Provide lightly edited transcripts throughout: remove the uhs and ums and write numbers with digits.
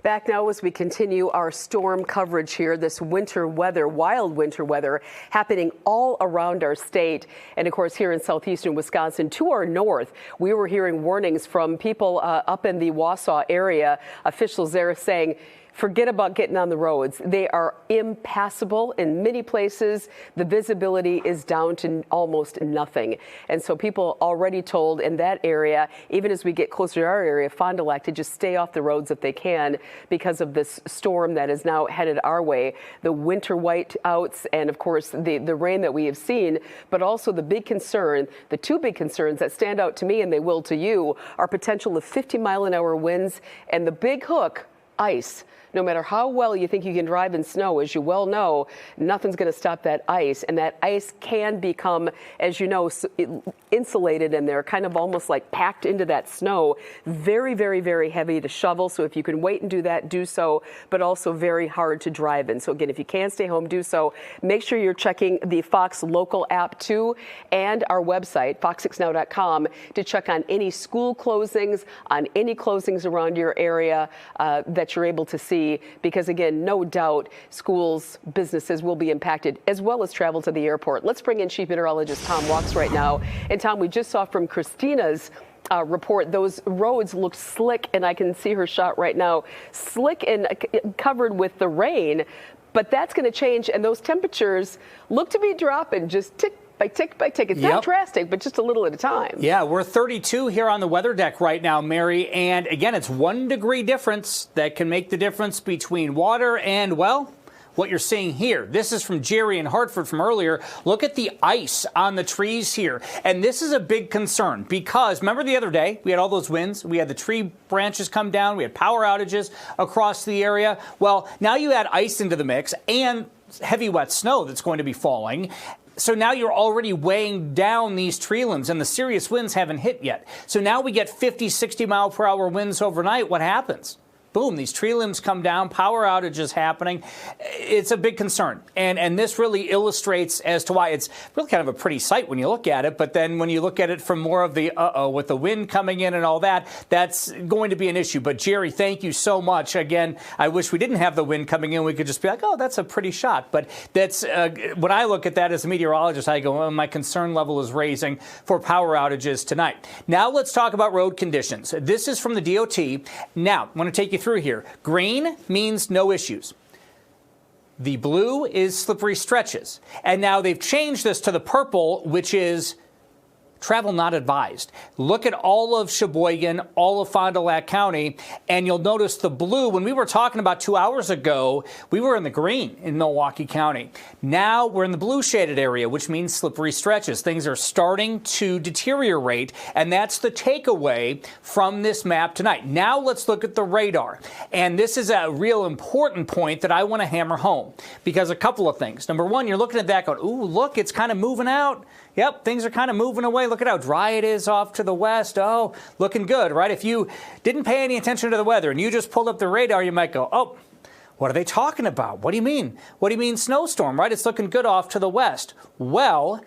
Back now as we continue our storm coverage here, this winter weather, wild winter weather happening all around our state. And of course, here in southeastern Wisconsin to our north, we were hearing warnings from people up in the Wausau area, officials there saying, forget about getting on the roads. They are impassable in many places. The visibility is down to almost nothing. And so people already told in that area, even as we get closer to our area, Fond du Lac, to just stay off the roads if they can because of this storm that is now headed our way. The winter white outs and, of course, the rain that we have seen, but also the big concern, the two big concerns that stand out to me and they will to you, are potential of 50-mile-an-hour winds and the big hook, ice. No matter how well you think you can drive in snow, as you well know, nothing's going to stop that ice. And that ice can become, as you know, insulated and they're kind of almost like packed into that snow. Very, very, very heavy to shovel. So if you can wait and do that, do so, but also very hard to drive in. So again, if you can stay home, do so. Make sure you're checking the Fox local app too and our website, fox6now.com, to check on any school closings, on any closings around your area that you're able to see. Because again, no doubt schools, businesses will be impacted as well as travel to the airport. Let's bring in Chief Meteorologist Tom Wachs right now. And Tom, we just saw from Christina's report, those roads look slick, and I can see her shot right now, slick and covered with the rain. But that's going to change, and those temperatures look to be dropping just tick by tick by tick. It's not drastic, but just a little at a time. Yeah, we're 32 here on the weather deck right now, Mary. And again, it's 1 degree difference that can make the difference between water and, well, what you're seeing here. This is from Jerry in Hartford from earlier. Look at the ice on the trees here. And this is a big concern because remember the other day we had all those winds. We had the tree branches come down. We had power outages across the area. Well, now you add ice into the mix and heavy wet snow that's going to be falling. So now you're already weighing down these tree limbs and the serious winds haven't hit yet. So now we get 50, 60 mile per hour winds overnight. What happens? Boom, these tree limbs come down, power outages happening. It's a big concern. And this really illustrates as to why it's really kind of a pretty sight when you look at it. But then when you look at it from more of the with the wind coming in and all that, that's going to be an issue. But Jerry, thank you so much. Again, I wish we didn't have the wind coming in. We could just be like, oh, that's a pretty shot. But that's when I look at that as a meteorologist, I go, well, my concern level is raising for power outages tonight. Now let's talk about road conditions. This is from the DOT. Now, I want to take you through here. Green means no issues. The blue is slippery stretches. And now they've changed this to the purple, which is travel not advised. Look at all of Sheboygan, all of Fond du Lac County, and you'll notice the blue. When we were talking about 2 hours ago, we were in the green in Milwaukee County. Now we're in the blue shaded area, which means slippery stretches. Things are starting to deteriorate, and that's the takeaway from this map tonight. Now let's look at the radar. And this is a real important point that I want to hammer home, because a couple of things. Number one, you're looking at that going, ooh, look, it's kind of moving out. Yep, things are kind of moving away. Look at how dry it is off to the west. Oh, looking good, right? If you didn't pay any attention to the weather and you just pulled up the radar, you might go, oh, what are they talking about? What do you mean? What do you mean snowstorm, right? It's looking good off to the west. Well,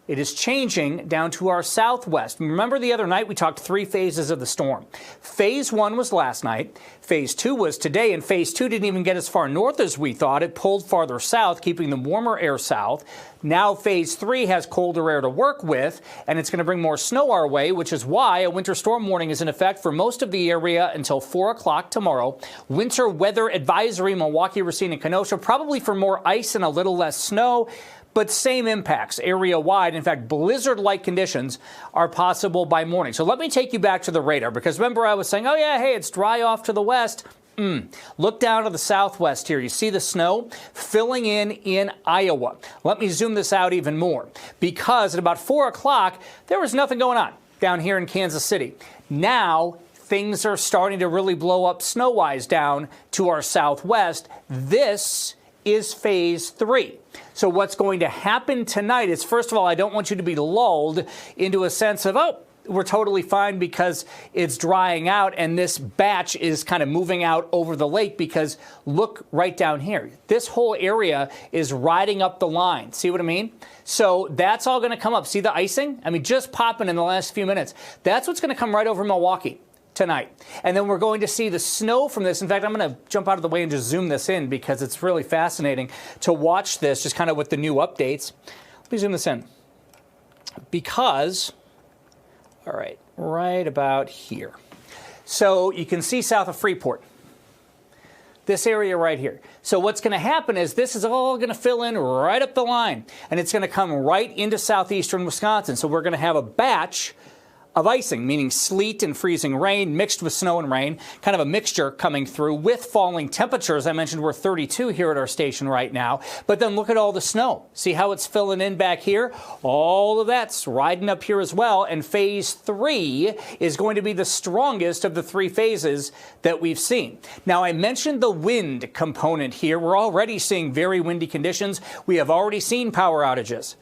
it is changing down to our southwest. Remember the other night we talked 3 phases of the storm. Phase 1 was last night. Phase 2 was today, and Phase 2 didn't even get as far north as we thought. It pulled farther south, keeping the warmer air south. Now Phase 3 has colder air to work with, and it's going to bring more snow our way, which is why a winter storm warning is in effect for most of the area until 4 o'clock tomorrow. Winter weather advisory, Milwaukee, Racine, and Kenosha, probably for more ice and a little less snow. But same impacts area-wide. In fact, blizzard-like conditions are possible by morning. So let me take you back to the radar, because remember I was saying, oh, yeah, hey, it's dry off to the west. Look down to the southwest here. You see the snow filling in Iowa. Let me zoom this out even more, because at about 4 o'clock, there was nothing going on down here in Kansas City. Now, things are starting to really blow up snow-wise down to our southwest. This is Phase 3. So what's going to happen tonight is, first of all, I don't want you to be lulled into a sense of, oh, we're totally fine because it's drying out, and this batch is kind of moving out over the lake because look right down here. This whole area is riding up the line. See what I mean? So that's all going to come up. See the icing? I mean, just popping in the last few minutes. That's what's going to come right over Milwaukee tonight. And then we're going to see the snow from this. In fact, I'm going to jump out of the way and just zoom this in because it's really fascinating to watch this just kind of with the new updates. Let me zoom this in because, all right, right about here. So you can see south of Freeport, this area right here. So what's going to happen is this is all going to fill in right up the line, and it's going to come right into southeastern Wisconsin. So we're going to have a batch of icing, meaning sleet and freezing rain mixed with snow and rain, kind of a mixture coming through with falling temperatures. I mentioned we're 32 here at our station right now, but then look at all the snow. See how it's filling in back here? All of that's riding up here as well, and phase 3 is going to be the strongest of the 3 phases that we've seen. Now, I mentioned the wind component here. We're already seeing very windy conditions. We have already seen power outages.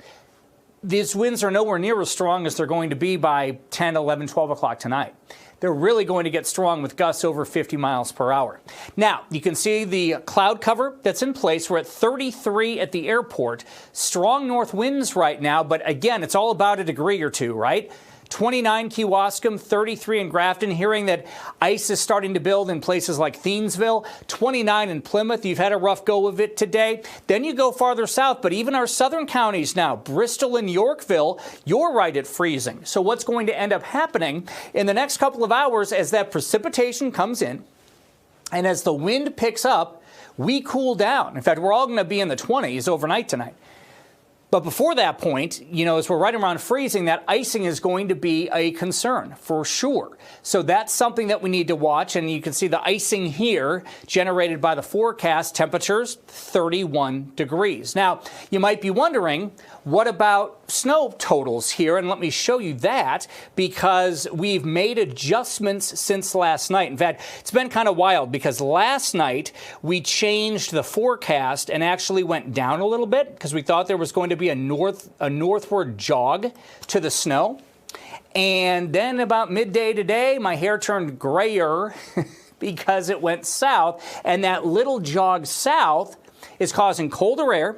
These winds are nowhere near as strong as they're going to be by 10, 11, 12 o'clock tonight. They're really going to get strong with gusts over 50 miles per hour. Now, you can see the cloud cover that's in place. We're at 33 at the airport. Strong north winds right now, but again, it's all about a degree or two, right? 29 Kewaskum, 33 in Grafton. Hearing that ice is starting to build in places like Thiensville. 29 in Plymouth. You've had a rough go of it today. Then you go farther south, but even our southern counties now, Bristol and Yorkville, you're right at freezing. So what's going to end up happening in the next couple of hours as that precipitation comes in and as the wind picks up, we cool down. In fact, we're all going to be in the 20s overnight tonight. But before that point, you know, as we're right around freezing, that icing is going to be a concern for sure. So that's something that we need to watch. And you can see the icing here generated by the forecast, temperatures 31 degrees. Now, you might be wondering, what about snow totals here? And let me show you that because we've made adjustments since last night. In fact, it's been kind of wild because last night we changed the forecast and actually went down a little bit because we thought there was going to be a northward jog to the snow. And then about midday today, my hair turned grayer because it went south. And that little jog south is causing colder air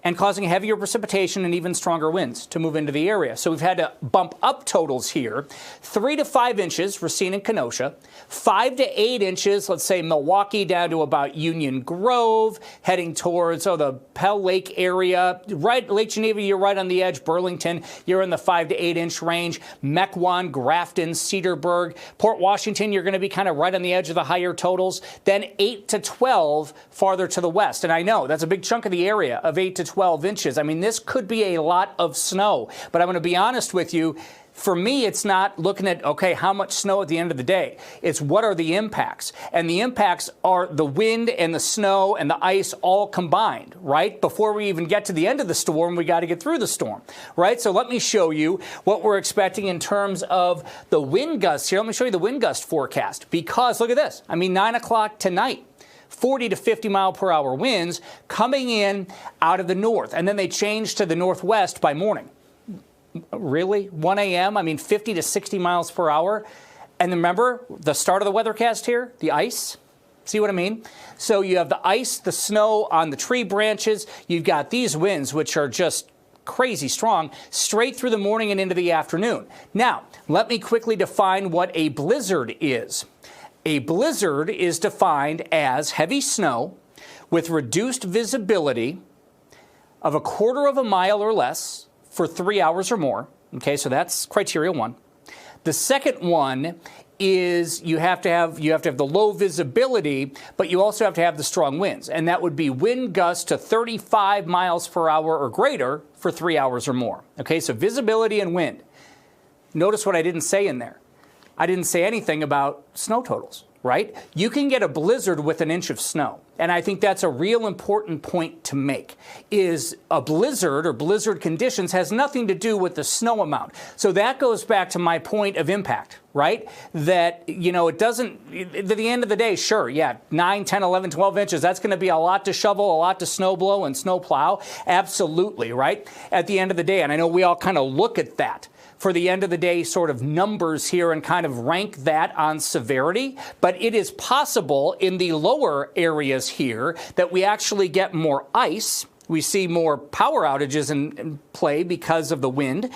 and causing heavier precipitation and even stronger winds to move into the area. So we've had to bump up totals here. 3 to 5 inches, Racine and Kenosha. 5 to 8 inches, let's say Milwaukee down to about Union Grove, heading towards the Pell Lake area. Right, Lake Geneva, you're right on the edge. Burlington, you're in the 5 to 8 inch range. Mequon, Grafton, Cedarburg. Port Washington, you're going to be kind of right on the edge of the higher totals. Then 8 to 12 farther to the west. And I know that's a big chunk of the area of 8 to 12 inches. I mean, this could be a lot of snow, but I'm going to be honest with you. For me, it's not looking at, okay, how much snow at the end of the day. It's what are the impacts? And the impacts are the wind and the snow and the ice all combined, right? Before we even get to the end of the storm, we got to get through the storm, right? So let me show you what we're expecting in terms of the wind gusts here. Let me show you the wind gust forecast because look at this. I mean, 9 o'clock tonight. 40 to 50 mile per hour winds coming in out of the north. And then they change to the northwest by morning. Really? 1 a.m.? I mean, 50 to 60 miles per hour. And remember, the start of the weathercast here, the ice. See what I mean? So you have the ice, the snow on the tree branches. You've got these winds, which are just crazy strong, straight through the morning and into the afternoon. Now, let me quickly define what a blizzard is. A blizzard is defined as heavy snow with reduced visibility of 1/4 mile or less for 3 hours or more. Okay, so that's criteria 1. The second one is you have to have the low visibility, but you also have to have the strong winds. And that would be wind gusts to 35 miles per hour or greater for 3 hours or more. Okay, so visibility and wind. Notice what I didn't say in there. I didn't say anything about snow totals, right? You can get a blizzard with 1 inch of snow. And I think that's a real important point to make, is a blizzard or blizzard conditions has nothing to do with the snow amount. So that goes back to my point of impact, right? That, you know, it doesn't, at the end of the day, sure, yeah, 9, 10, 11, 12 inches, that's going to be a lot to shovel, a lot to snow blow and snow plow. Absolutely, right? At the end of the day, and I know we all kind of look at that. for the end of the day sort of numbers here and kind of rank that on severity, but it is possible in the lower areas here that we actually get more ice. We see more power outages in play because of the wind,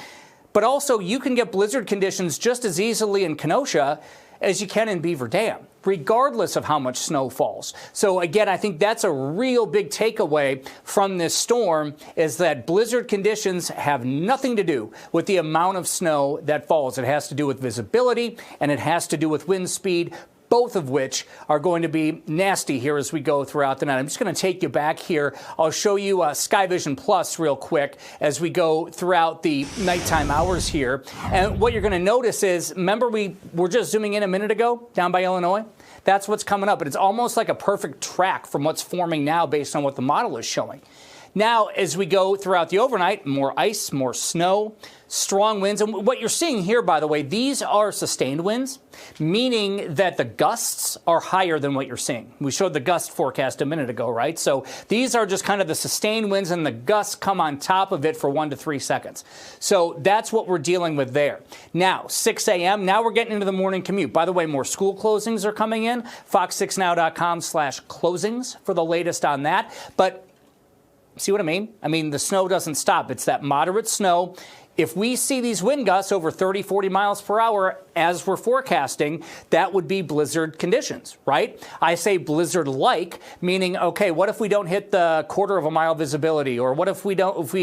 but also you can get blizzard conditions just as easily in Kenosha as you can in Beaver Dam, regardless of how much snow falls. So again, I think that's a real big takeaway from this storm, is that blizzard conditions have nothing to do with the amount of snow that falls. It has to do with visibility and it has to do with wind speed, both of which are going to be nasty here as we go throughout the night. I'm just going to take you back here. I'll show you Sky Vision Plus real quick as we go throughout the nighttime hours here. And what you're going to notice is, remember we were just zooming in a minute ago down by Illinois? That's what's coming up. But it's almost like a perfect track from what's forming now based on what the model is showing. Now, as we go throughout the overnight, more ice, more snow, strong winds. And what you're seeing here, by the way, these are sustained winds, meaning that the gusts are higher than what you're seeing. We showed the gust forecast a minute ago, right? So these are just kind of the sustained winds, and the gusts come on top of it for 1 to 3 seconds. So that's what we're dealing with there. Now, 6 a.m., now we're getting into the morning commute. By the way, more school closings are coming in. fox6now.com/closings for the latest on that. But see what I mean? I mean, the snow doesn't stop. It's that moderate snow. If we see these wind gusts over 30, 40 miles per hour, as we're forecasting, that would be blizzard conditions, right? I say blizzard-like, meaning, okay, what if we don't hit the 1/4 of a mile visibility? Or what if we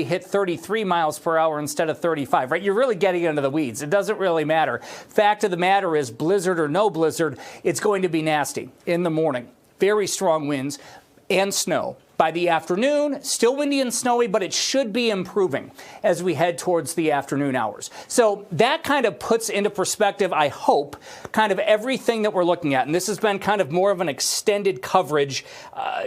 hit 33 miles per hour instead of 35, right? You're really getting into the weeds. It doesn't really matter. Fact of the matter is, blizzard or no blizzard, it's going to be nasty in the morning. Very strong winds and snow. By the afternoon, still windy and snowy, but it should be improving as we head towards the afternoon hours. So that kind of puts into perspective, I hope, kind of everything that we're looking at. And this has been kind of more of an extended coverage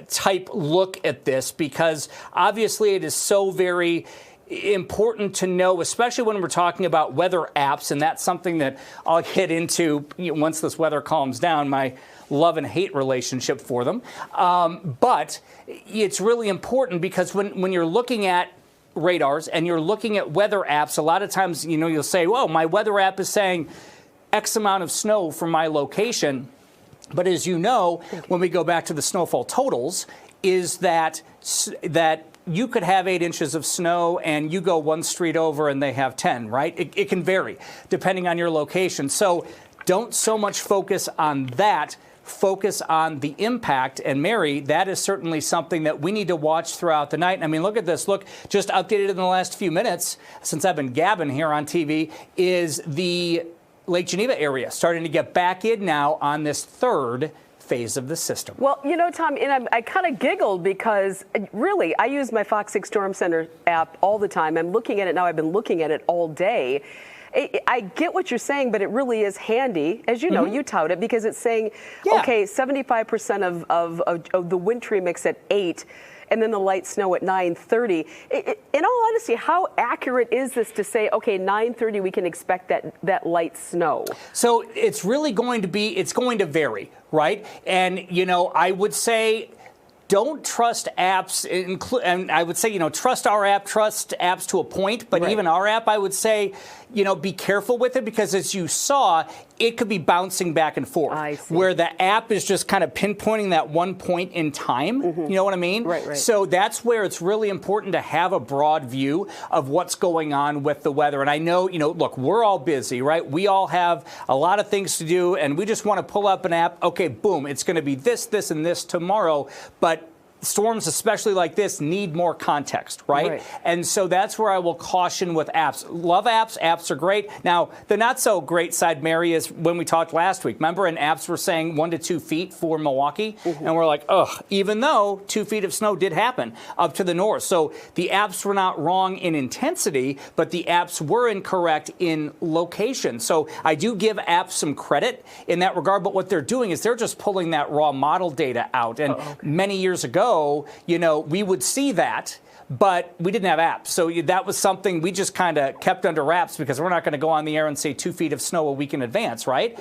type look at this, because obviously it is so very important to know, especially when we're talking about weather apps, and that's something that I'll get into once this weather calms down, my love and hate relationship for them. But it's really important because when you're looking at radars and you're looking at weather apps, a lot of times, you'll say, well, my weather app is saying X amount of snow from my location. But as you know, when we go back to the snowfall totals, is that you could have 8 inches of snow and you go one street over and they have 10, right? It can vary depending on your location. So don't so much focus on that. Focus on the impact. And Mary, that is certainly something that we need to watch throughout the night. I mean, look at this. Look, just updated in the last few minutes since I've been gabbing here on TV, is the Lake Geneva area starting to get back in now on this third phase of the system. Well, Tom, and I kind of giggled because really I use my FOX6 Storm Center app all the time. I'm looking at it now. I've been looking at it all day. I get what you're saying, but it really is handy. As you know, you tout it because it's saying, okay, 75% of the wintry mix at 8, and then the light snow at 9:30. In all honesty, how accurate is this to say, okay, 9:30 we can expect that light snow? So it's really going to vary, right? And, I would say, don't trust apps, and I would say, trust our app, trust apps to a point, but even our app, I would say, be careful with it because as you saw, it could be bouncing back and forth, where the app is just kind of pinpointing that one point in time. You know what I mean? Right. So that's where it's really important to have a broad view of what's going on with the weather. And I know, look, we're all busy, right? We all have a lot of things to do, and we just want to pull up an app. Okay, boom, it's going to be this, and this tomorrow. But storms, especially like this, need more context, right? And so that's where I will caution with apps. Love apps. Apps are great. Now, the not so great side, Mary, is when we talked last week. Remember, and apps were saying 1 to 2 feet for Milwaukee? And we're like, ugh, even though 2 feet of snow did happen up to the north. So the apps were not wrong in intensity, but the apps were incorrect in location. So I do give apps some credit in that regard, but what they're doing is they're just pulling that raw model data out. And many years ago, we would see that, but we didn't have apps. So that was something we just kind of kept under wraps because we're not going to go on the air and say 2 feet of snow a week in advance, right?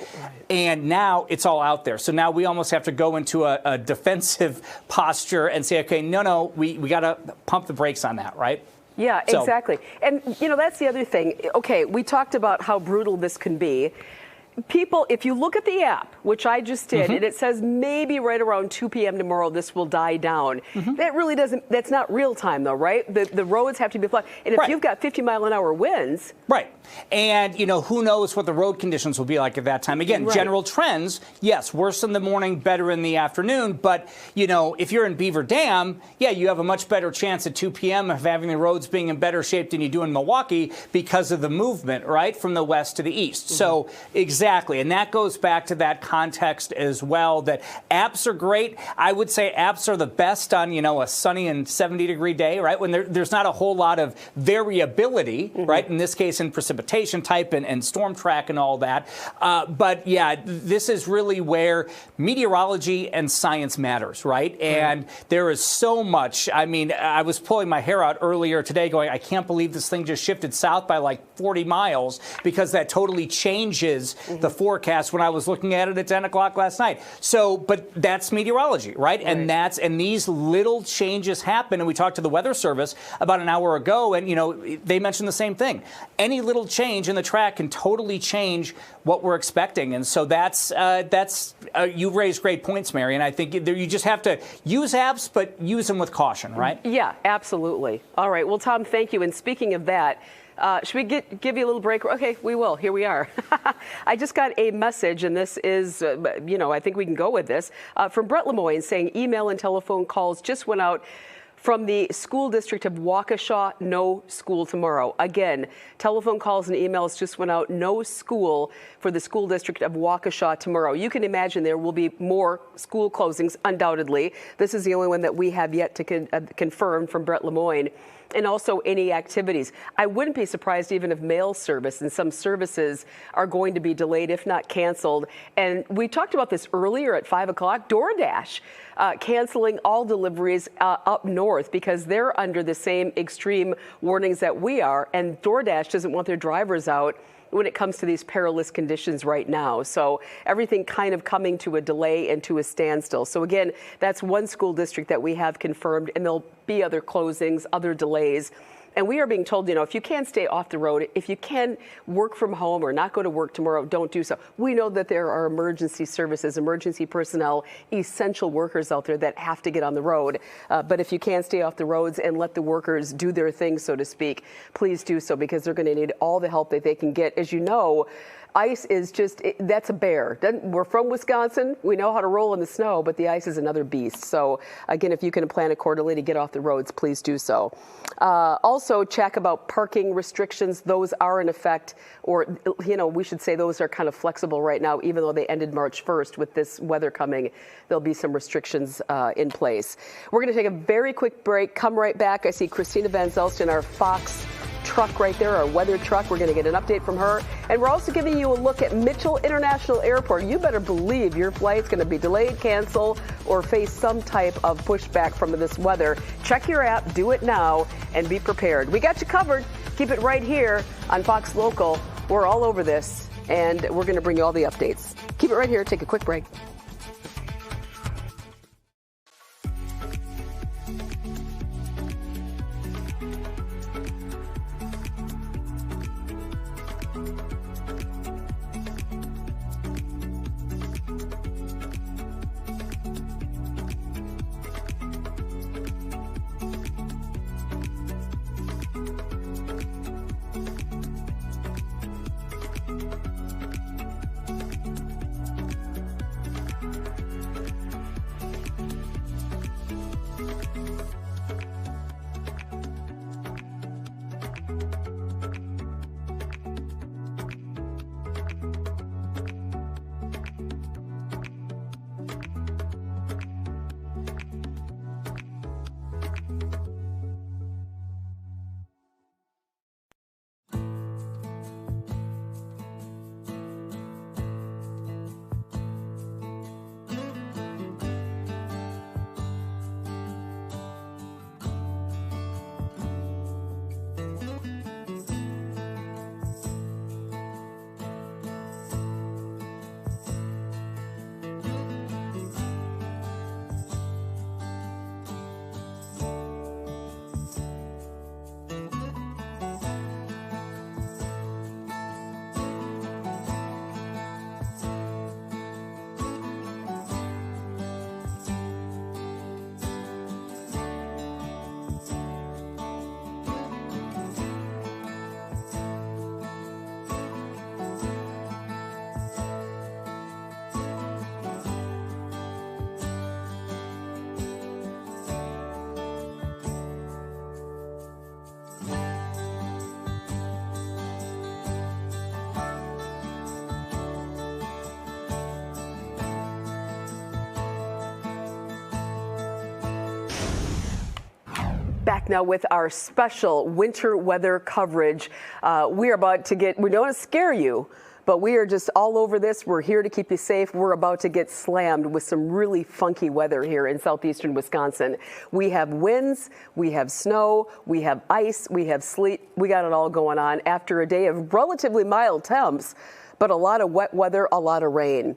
And now it's all out there. So now we almost have to go into a defensive posture and say, okay, no, we got to pump the brakes on that, right? Yeah, exactly. And, you know, that's the other thing. Okay, we talked about how brutal this can be. People, if you look at the app, which I just did, and it says maybe right around 2 p.m. tomorrow this will die down. That really doesn't, that's not real time though, right? The roads have to be flooded. And if you've got 50-mile-an-hour winds. Right. And, you know, who knows what the road conditions will be like at that time. Again, general trends, yes, worse in the morning, better in the afternoon. But, you know, if you're in Beaver Dam, yeah, you have a much better chance at 2 p.m. of having the roads being in better shape than you do in Milwaukee because of the movement, right, from the west to the east. So, exactly. And that goes back to that context as well, that apps are great. I would say apps are the best on, you know, a sunny and 70-degree day, right, when there's not a whole lot of variability, right, in this case in precipitation type and storm track and all that. But, yeah, this is really where meteorology and science matters, right? And there is so much. I mean, I was pulling my hair out earlier today going, I can't believe this thing just shifted south by like 40 miles because that totally changes the forecast when I was looking at it at 10 o'clock last night. So, but that's meteorology, right? And these little changes happen. And we talked to the Weather Service about an hour ago, and, you know, they mentioned the same thing. Any little change in the track can totally change what we're expecting. And so you've raised great points, Mary. And I think you just have to use apps, but use them with caution, right? Yeah, absolutely. All right. Well, Tom, thank you. And speaking of that, should we give you a little break? Okay, we will. Here we are. I just got a message, and this is, you know, I think we can go with this, from Brett Lemoyne saying email and telephone calls just went out from the school district of Wausau, no school tomorrow. Again, telephone calls and emails just went out, no school for the school district of Wausau tomorrow. You can imagine there will be more school closings, undoubtedly. This is the only one that we have yet to confirm from Brett Lemoyne. And also any activities. I wouldn't be surprised even if mail service and some services are going to be delayed, if not canceled. And we talked about this earlier at 5 o'clock. DoorDash canceling all deliveries up north because they're under the same extreme warnings that we are. And DoorDash doesn't want their drivers out when it comes to these perilous conditions right now. So everything kind of coming to a delay and to a standstill. So again, that's one school district that we have confirmed, and there'll be other closings, other delays. And we are being told, you know, if you can stay off the road, if you can work from home or not go to work tomorrow, don't do so. We know that there are emergency services, emergency personnel, essential workers out there that have to get on the road. But if you can stay off the roads and let the workers do their thing, so to speak, please do so, because they're going to need all the help that they can get. As you know, ice is just, that's a bear. We're from Wisconsin. We know how to roll in the snow, but the ice is another beast. So again, if you can plan accordingly to get off the roads, please do so. Also check about parking restrictions. Those are in effect, or, you know, we should say those are kind of flexible right now, even though they ended March 1st with this weather coming. There'll be some restrictions in place. We're going to take a very quick break. Come right back. I see Christina Van Zelst in our Fox truck right there, our weather truck. We're going to get an update from her. And we're also giving you a look at Mitchell International Airport. You better believe your flight's going to be delayed, canceled, or face some type of pushback from this weather. Check your app, do it now, and be prepared. We got you covered. Keep it right here on Fox Local. We're all over this, and we're going to bring you all the updates. Keep it right here. Take a quick break. back now with our special winter weather coverage. We don't want to scare you, but we are just all over this. We're here to keep you safe. We're about to get slammed with some really funky weather here in southeastern Wisconsin. We have winds, we have snow, we have ice, we have sleet. We got it all going on after a day of relatively mild temps, but a lot of wet weather, a lot of rain.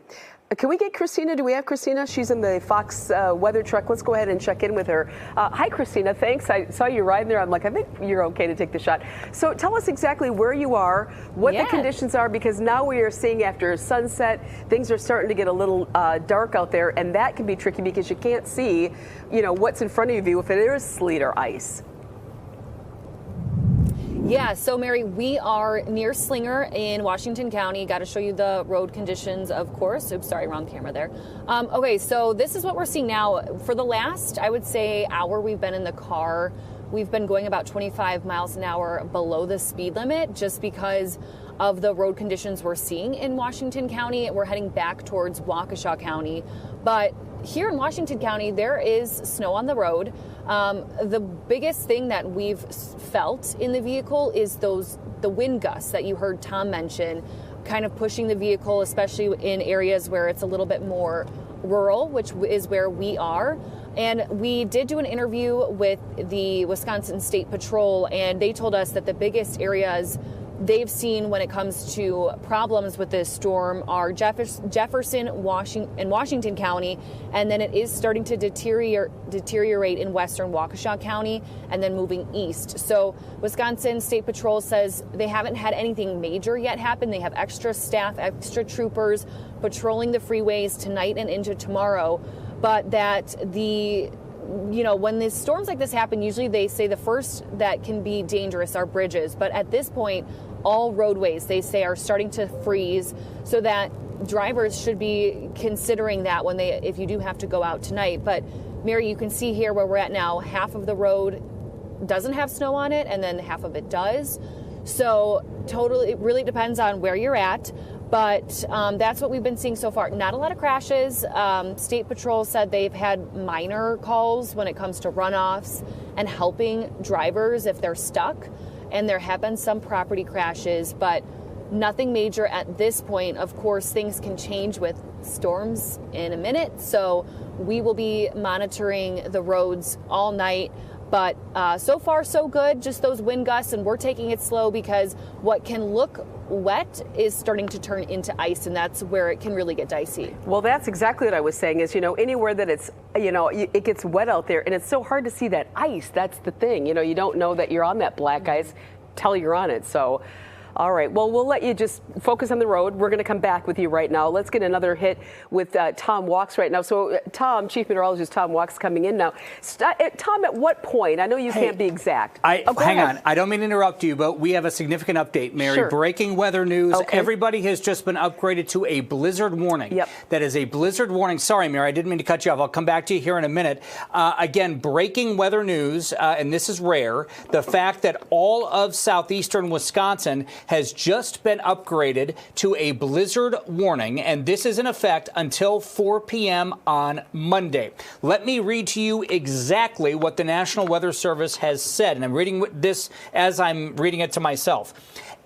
Can we get Christina? Do we have Christina? She's in the Fox weather truck. Let's go ahead and check in with her. Hi, Christina. Thanks. I saw you riding there. I'm like, I think you're okay to take the shot. So tell us exactly where you are, what the conditions are, because now we are seeing after sunset, things are starting to get a little dark out there, and that can be tricky because you can't see, what's in front of you if it is sleet or ice. Yeah, so Mary, we are near Slinger in Washington County. Got to show you the road conditions, of course. Oops, sorry, wrong camera there. Okay, so this is what we're seeing now. For the last, I would say, hour we've been in the car, we've been going about 25 miles an hour below the speed limit just because of the road conditions we're seeing in Washington County. We're heading back towards Waukesha County. But here in Washington County, there is snow on the road. The biggest thing that we've felt in the vehicle is the wind gusts that you heard Tom mention, kind of pushing the vehicle, especially in areas where it's a little bit more rural, which is where we are. And we did do an interview with the Wisconsin State Patrol, and they told us that the biggest areas they've seen when it comes to problems with this storm are Jefferson, and Washington County, and then it is starting to deteriorate in western Waukesha County and then moving east. So Wisconsin State Patrol says they haven't had anything major yet happen. They have extra staff, extra troopers patrolling the freeways tonight and into tomorrow, but that when these storms like this happen, usually they say the first that can be dangerous are bridges. But at this point, all roadways, they say, are starting to freeze, so that drivers should be considering that if you do have to go out tonight. But Mary, you can see here where we're at now, half of the road doesn't have snow on it, and then half of it does. So totally, it really depends on where you're at. But that's what we've been seeing so far. Not a lot of crashes. State Patrol said they've had minor calls when it comes to runoffs and helping drivers if they're stuck. And there have been some property crashes, but nothing major at this point. Of course, things can change with storms in a minute. So we will be monitoring the roads all night. But so far, so good. Just those wind gusts, and we're taking it slow because what can look wet is starting to turn into ice, and that's where it can really get dicey. Well, that's exactly what I was saying is, anywhere that it's, it gets wet out there, and it's so hard to see that ice. That's the thing. You don't know that you're on that black ice till you're on it. So, all right. Well, we'll let you just focus on the road. We're going to come back with you right now. Let's get another hit with Tom Walks right now. So, Tom, Chief Meteorologist Tom Walks coming in now. Tom, at what point? I know you can't be exact. Hang on. I don't mean to interrupt you, but we have a significant update, Mary. Sure. Breaking weather news. Okay. Everybody has just been upgraded to a blizzard warning. Yep. That is a blizzard warning. Sorry, Mary, I didn't mean to cut you off. I'll come back to you here in a minute. Again, breaking weather news, and this is rare. The fact that all of southeastern Wisconsin has just been upgraded to a blizzard warning, and this is in effect until 4 p.m. on Monday. Let me read to you exactly what the National Weather Service has said, and I'm reading this as I'm reading it to myself.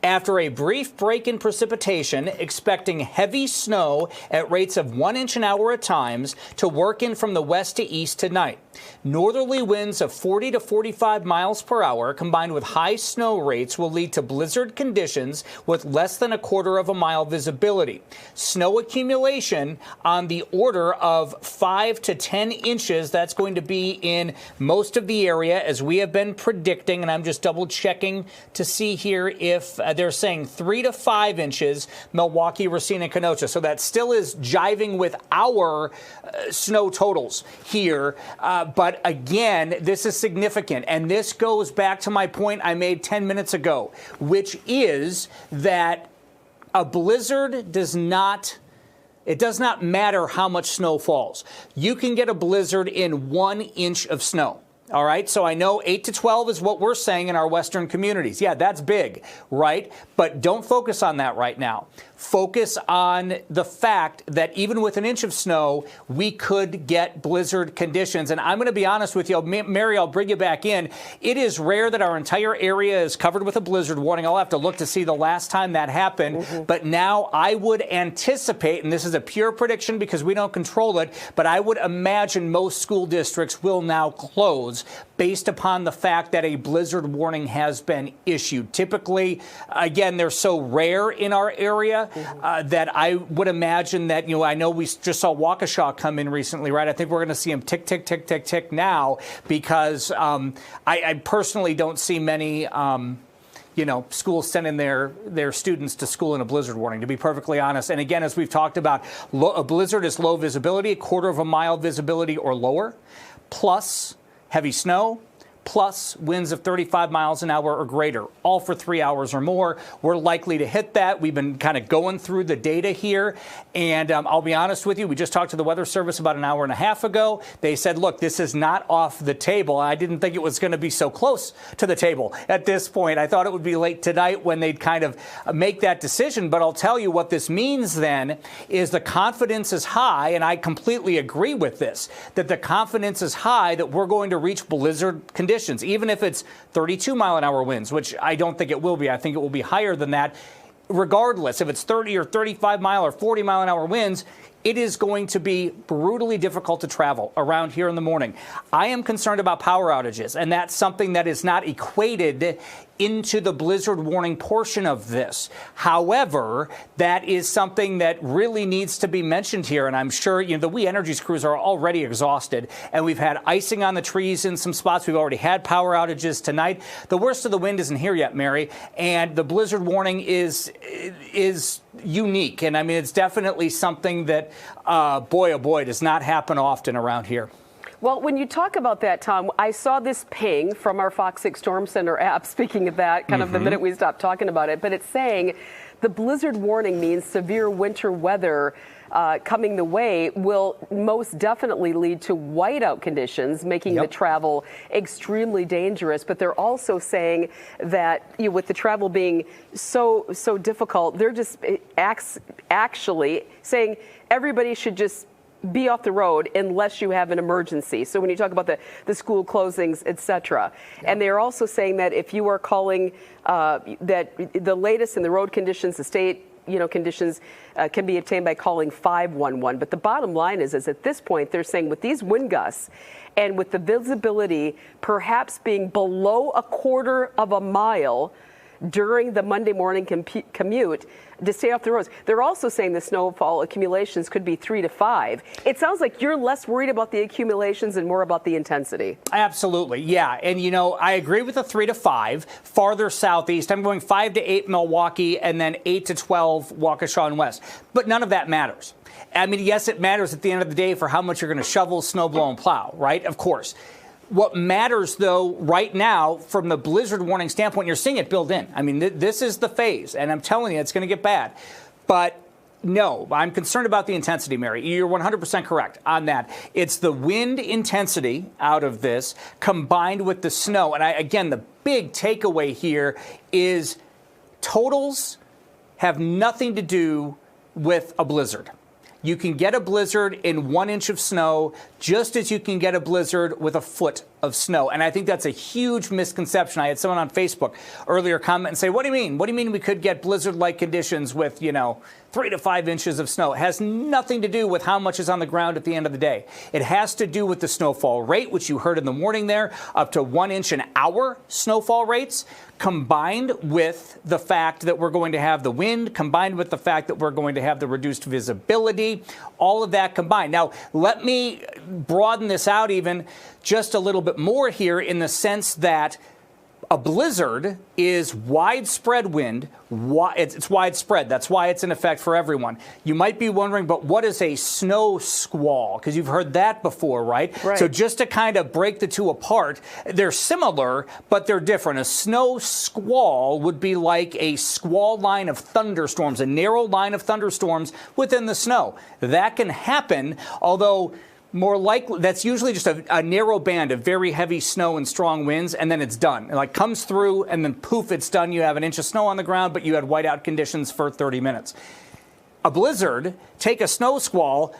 After a brief break in precipitation, expecting heavy snow at rates of 1 inch an hour at times to work in from the west to east tonight. Northerly winds of 40 to 45 miles per hour combined with high snow rates will lead to blizzard conditions with less than a quarter of a mile visibility. Snow accumulation on the order of 5 to 10 inches. That's going to be in most of the area as we have been predicting, and I'm just double checking to see here if they're saying 3 to 5 inches, Milwaukee, Racine, and Kenosha. So that still is jiving with our snow totals here. But again, this is significant. And this goes back to my point I made 10 minutes ago, which is that a blizzard does not matter how much snow falls. You can get a blizzard in 1 inch of snow. All right, so I know 8 to 12 is what we're saying in our western communities. Yeah, that's big, right? But don't focus on that right now. Focus on the fact that even with an inch of snow, we could get blizzard conditions. And I'm going to be honest with you, Mary, I'll bring you back in. It is rare that our entire area is covered with a blizzard warning. I'll have to look to see the last time that happened. But now I would anticipate, and this is a pure prediction because we don't control it, but I would imagine most school districts will now close based upon the fact that a blizzard warning has been issued. Typically, again, they're so rare in our area that I would imagine that, I know we just saw Wausau come in recently, right? I think we're going to see them tick, tick, tick, tick, tick now because I personally don't see many schools sending their students to school in a blizzard warning, to be perfectly honest. And again, as we've talked about, a blizzard is low visibility, a quarter of a mile visibility or lower, plus heavy snow, plus winds of 35 miles an hour or greater, all for 3 hours or more. We're likely to hit that. We've been kind of going through the data here. And I'll be honest with you, we just talked to the Weather Service about an hour and a half ago. They said, look, this is not off the table. I didn't think it was going to be so close to the table at this point. I thought it would be late tonight when they'd kind of make that decision. But I'll tell you what this means then is the confidence is high, and I completely agree with this, that the confidence is high that we're going to reach blizzard conditions. Even if it's 32-mile-an-hour winds, which I don't think it will be. I think it will be higher than that. Regardless, if it's 30 or 35-mile or 40-mile-an-hour winds, it is going to be brutally difficult to travel around here in the morning. I am concerned about power outages, and that's something that is not equated into the blizzard warning portion of this. However, that is something that really needs to be mentioned here, and I'm sure the We Energies crews are already exhausted, and we've had icing on the trees in some spots. We've already had power outages tonight. The worst of the wind isn't here yet, Mary, and the blizzard warning is unique, and I mean it's definitely something that, boy oh boy, does not happen often around here. Well, when you talk about that, Tom, I saw this ping from our FOX6 Storm Center app, speaking of that, kind of the minute we stopped talking about it, but it's saying the blizzard warning means severe winter weather coming the way will most definitely lead to whiteout conditions, making the travel extremely dangerous. But they're also saying that with the travel being so difficult, they're just actually saying everybody should just be off the road unless you have an emergency. So when you talk about the school closings, etc. And they're also saying that if you are calling that the latest in the road conditions, the state conditions can be obtained by calling 511. But the bottom line is at this point, they're saying with these wind gusts and with the visibility perhaps being below a quarter of a mile during the Monday morning commute to stay off the roads. They're also saying the snowfall accumulations could be 3 to 5. It sounds like you're less worried about the accumulations and more about the intensity. Absolutely, yeah. And, I agree with the 3 to 5. Farther southeast, I'm going 5 to 8 Milwaukee and then 8 to 12 Waukesha and West. But none of that matters. I mean, yes, it matters at the end of the day for how much you're going to shovel, snow blow, and plow, right? Of course. What matters, though, right now, from the blizzard warning standpoint, you're seeing it build in. I mean, this is the phase, and I'm telling you, it's going to get bad. But no, I'm concerned about the intensity, Mary. You're 100% correct on that. It's the wind intensity out of this combined with the snow. And again, the big takeaway here is totals have nothing to do with a blizzard. You can get a blizzard in 1 inch of snow just as you can get a blizzard with a foot of snow. And I think that's a huge misconception. I had someone on Facebook earlier comment and say, what do you mean? What do you mean we could get blizzard-like conditions with, 3 to 5 inches of snow? It has nothing to do with how much is on the ground at the end of the day. It has to do with the snowfall rate, which you heard in the morning there, up to 1 inch an hour snowfall rates, combined with the fact that we're going to have the wind, combined with the fact that we're going to have the reduced visibility, all of that combined. Now, let me broaden this out even just a little bit more here in the sense that a blizzard is widespread wind. It's widespread. That's why it's in effect for everyone. You might be wondering, but what is a snow squall? Because you've heard that before, right? So just to kind of break the two apart, they're similar, but they're different. A snow squall would be like a squall line of thunderstorms, a narrow line of thunderstorms within the snow. That can happen, although More likely, that's usually just a narrow band of very heavy snow and strong winds, and then it's done. It like comes through, and then poof, it's done. You have an inch of snow on the ground, but you had whiteout conditions for 30 minutes. A blizzard, take a snow squall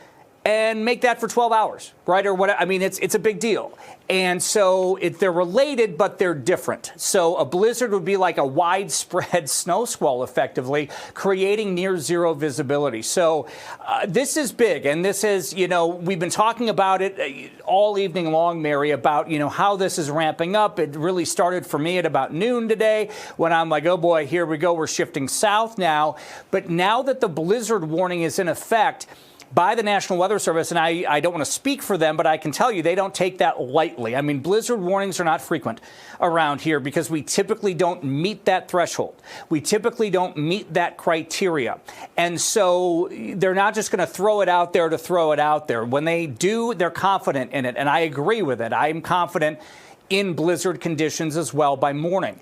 and make that for 12 hours, right? Or what? I mean, it's a big deal. And so they're related, but they're different. So a blizzard would be like a widespread snow squall, effectively, creating near zero visibility. So this is big. And this is, we've been talking about it all evening long, Mary, about, how this is ramping up. It really started for me at about noon today when I'm like, oh boy, here we go. We're shifting south now. But now that the blizzard warning is in effect by the National Weather Service, and I don't want to speak for them, but I can tell you they don't take that lightly. I mean, blizzard warnings are not frequent around here because we typically don't meet that threshold. We typically don't meet that criteria. And so they're not just going to throw it out there to throw it out there. When they do, they're confident in it, and I agree with it. I'm confident in blizzard conditions as well by morning.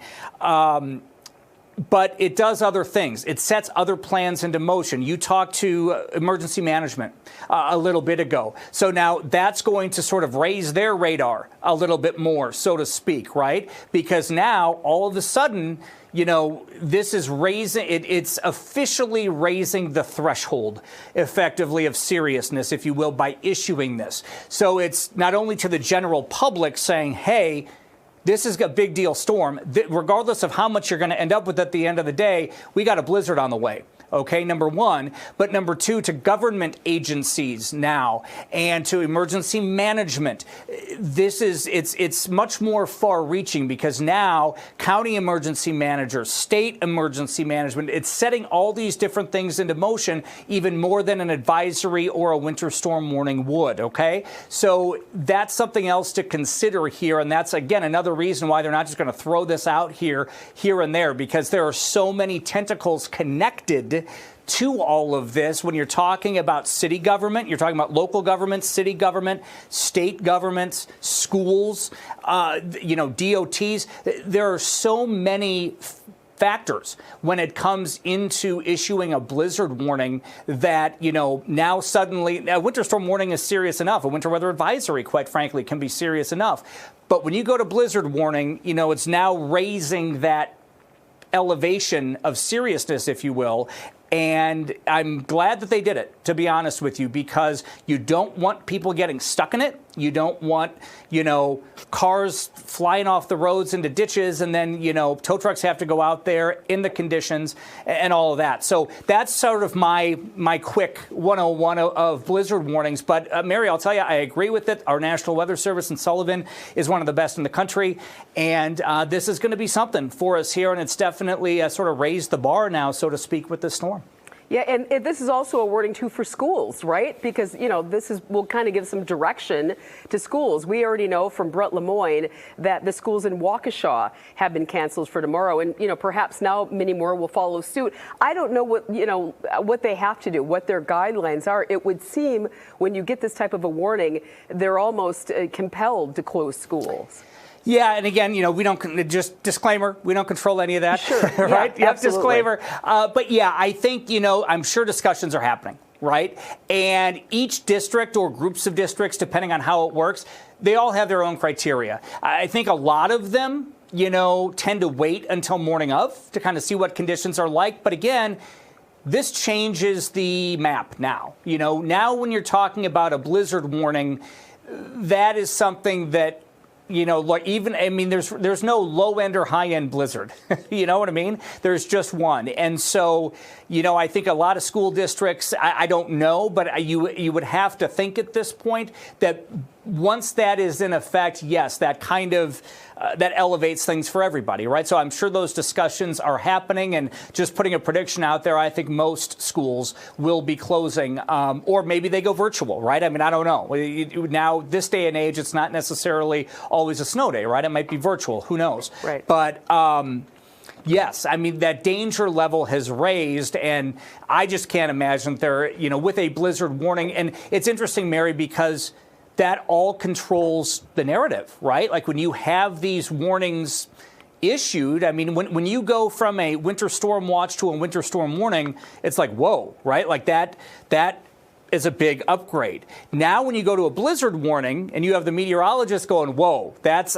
But it does other things. It sets other plans into motion. You talked to emergency management a little bit ago. So now that's going to sort of raise their radar a little bit more, so to speak, right? Because now all of a sudden, this is it's officially raising the threshold, effectively, of seriousness, if you will, by issuing this. So it's not only to the general public saying, hey, this is a big deal storm. Regardless of how much you're going to end up with at the end of the day, we got a blizzard on the way. Okay, number one. But number two, to government agencies now and to emergency management. It's much more far reaching because now county emergency managers, state emergency management, it's setting all these different things into motion even more than an advisory or a winter storm warning would. Okay, so that's something else to consider here. And that's, again, another reason why they're not just going to throw this out here and there, because there are so many tentacles connected to all of this. When you're talking about city government, you're talking about local government, city government, state governments, schools, DOTs. There are so many factors when it comes into issuing a blizzard warning that, now suddenly a winter storm warning is serious enough. A winter weather advisory, quite frankly, can be serious enough. But when you go to blizzard warning, it's now raising that elevation of seriousness, if you will. And I'm glad that they did it, to be honest with you, because you don't want people getting stuck in it. You don't want, cars flying off the roads into ditches and then, tow trucks have to go out there in the conditions and all of that. So that's sort of my quick 101 of blizzard warnings. But Mary, I'll tell you, I agree with it. Our National Weather Service in Sullivan is one of the best in the country. And this is going to be something for us here. And it's definitely sort of raised the bar now, so to speak, with this storm. Yeah, and this is also a warning, too, for schools, right? Because, will kind of give some direction to schools. We already know from Brett Lemoyne that the schools in Wausau have been canceled for tomorrow. And, perhaps now many more will follow suit. I don't know what they have to do, what their guidelines are. It would seem when you get this type of a warning, they're almost compelled to close schools. Yeah, and again, we don't, just disclaimer, we don't control any of that. Sure. Right? Yeah, yep, disclaimer. But yeah, I think, I'm sure discussions are happening, right? And each district or groups of districts, depending on how it works, they all have their own criteria. I think a lot of them, tend to wait until morning of to kind of see what conditions are like. But again, this changes the map now. Now when you're talking about a blizzard warning, that is something that, there's no low end or high end blizzard. You know what I mean? There's just one. And so, I think a lot of school districts, I don't know, but you would have to think at this point that once that is in effect, yes, that kind of that elevates things for everybody, right? So I'm sure those discussions are happening, and just putting a prediction out there, I think most schools will be closing, or maybe they go virtual, right? I mean, I don't know. Now, this day and age, it's not necessarily always a snow day, right? It might be virtual. Who knows? Right. But yes, I mean, that danger level has raised, and I just can't imagine they're, with a blizzard warning. And it's interesting, Mary, because that all controls the narrative, right? Like when you have these warnings issued, I mean, when you go from a winter storm watch to a winter storm warning, it's like, whoa, right? Like that is a big upgrade. Now, when you go to a blizzard warning and you have the meteorologist going, whoa, that's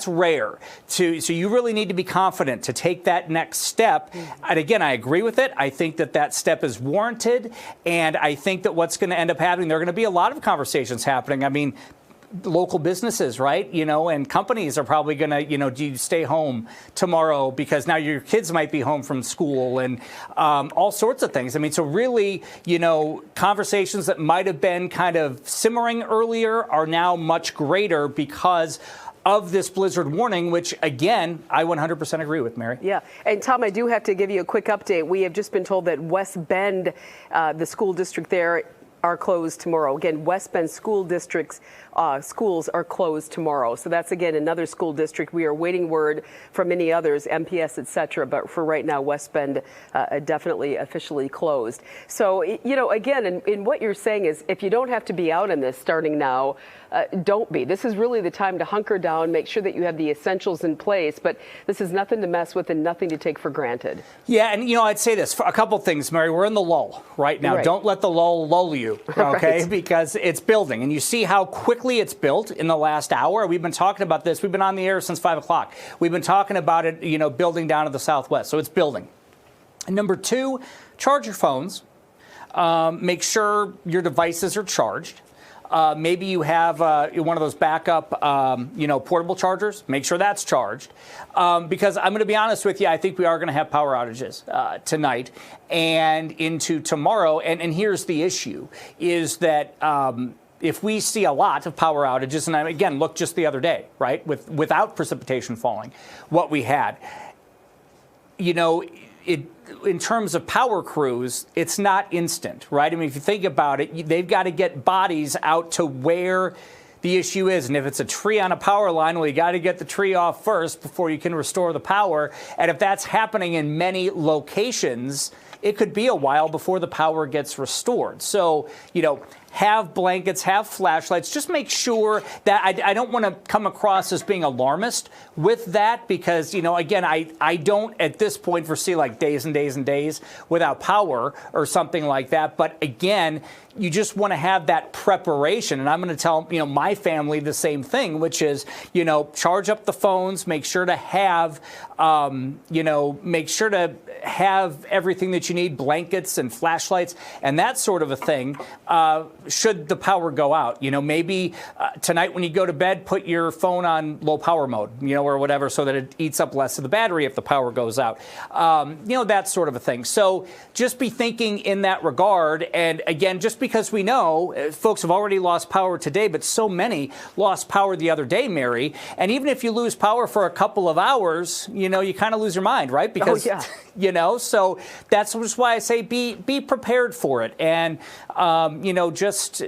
rare. So you really need to be confident to take that next step. And again, I agree with it. I think that step is warranted. And I think that what's going to end up happening, there are going to be a lot of conversations happening. I mean, local businesses, right? And companies are probably going to, do you stay home tomorrow because now your kids might be home from school and all sorts of things. I mean, so really, conversations that might have been kind of simmering earlier are now much greater because of this blizzard warning, which, again, I 100% agree with, Mary. Yeah. And, Tom, I do have to give you a quick update. We have just been told that West Bend, the school district there, are closed tomorrow. Again, West Bend School District's schools are closed tomorrow. So that's, again, another school district. We are waiting word from many others, MPS, et cetera. But for right now, West Bend definitely officially closed. So, again, in what you're saying is if you don't have to be out in this starting now, don't be. This is really the time to hunker down, make sure that you have the essentials in place. But this is nothing to mess with and nothing to take for granted. Yeah, and, I'd say this. A couple things, Mary. We're in the lull right now. Right. Don't let the lull you, okay? Right. Because it's building. And you see how quickly it's built in the last hour. We've been talking about this. We've been on the air since 5 o'clock. We've been talking about it, building down to the southwest. So it's building. And number two, charge your phones. Make sure your devices are charged. Maybe you have one of those backup, portable chargers. Make sure that's charged. Because I'm going to be honest with you, I think we are going to have power outages tonight and into tomorrow. And here's the issue, is that if we see a lot of power outages, and again, look just the other day, right, without precipitation falling, what we had, in terms of power crews, it's not instant, right? I mean, if you think about it, they've got to get bodies out to where the issue is. And if it's a tree on a power line, well, you got to get the tree off first before you can restore the power. And if that's happening in many locations, it could be a while before the power gets restored. So, have blankets, have flashlights. Just make sure that I don't want to come across as being alarmist with that because, again, I don't at this point foresee like days and days and days without power or something like that. But again, you just want to have that preparation. And I'm going to tell, my family the same thing, which is, charge up the phones, make sure to have, everything that you need, blankets and flashlights and that sort of a thing. Should the power go out, maybe tonight when you go to bed, put your phone on low power mode, or whatever, so that it eats up less of the battery if the power goes out, that sort of a thing. So just be thinking in that regard. And again, just because we know folks have already lost power today, but so many lost power the other day, Mary. And even if you lose power for a couple of hours, you kind of lose your mind, right? Because, so that's just why I say be prepared for it. And, just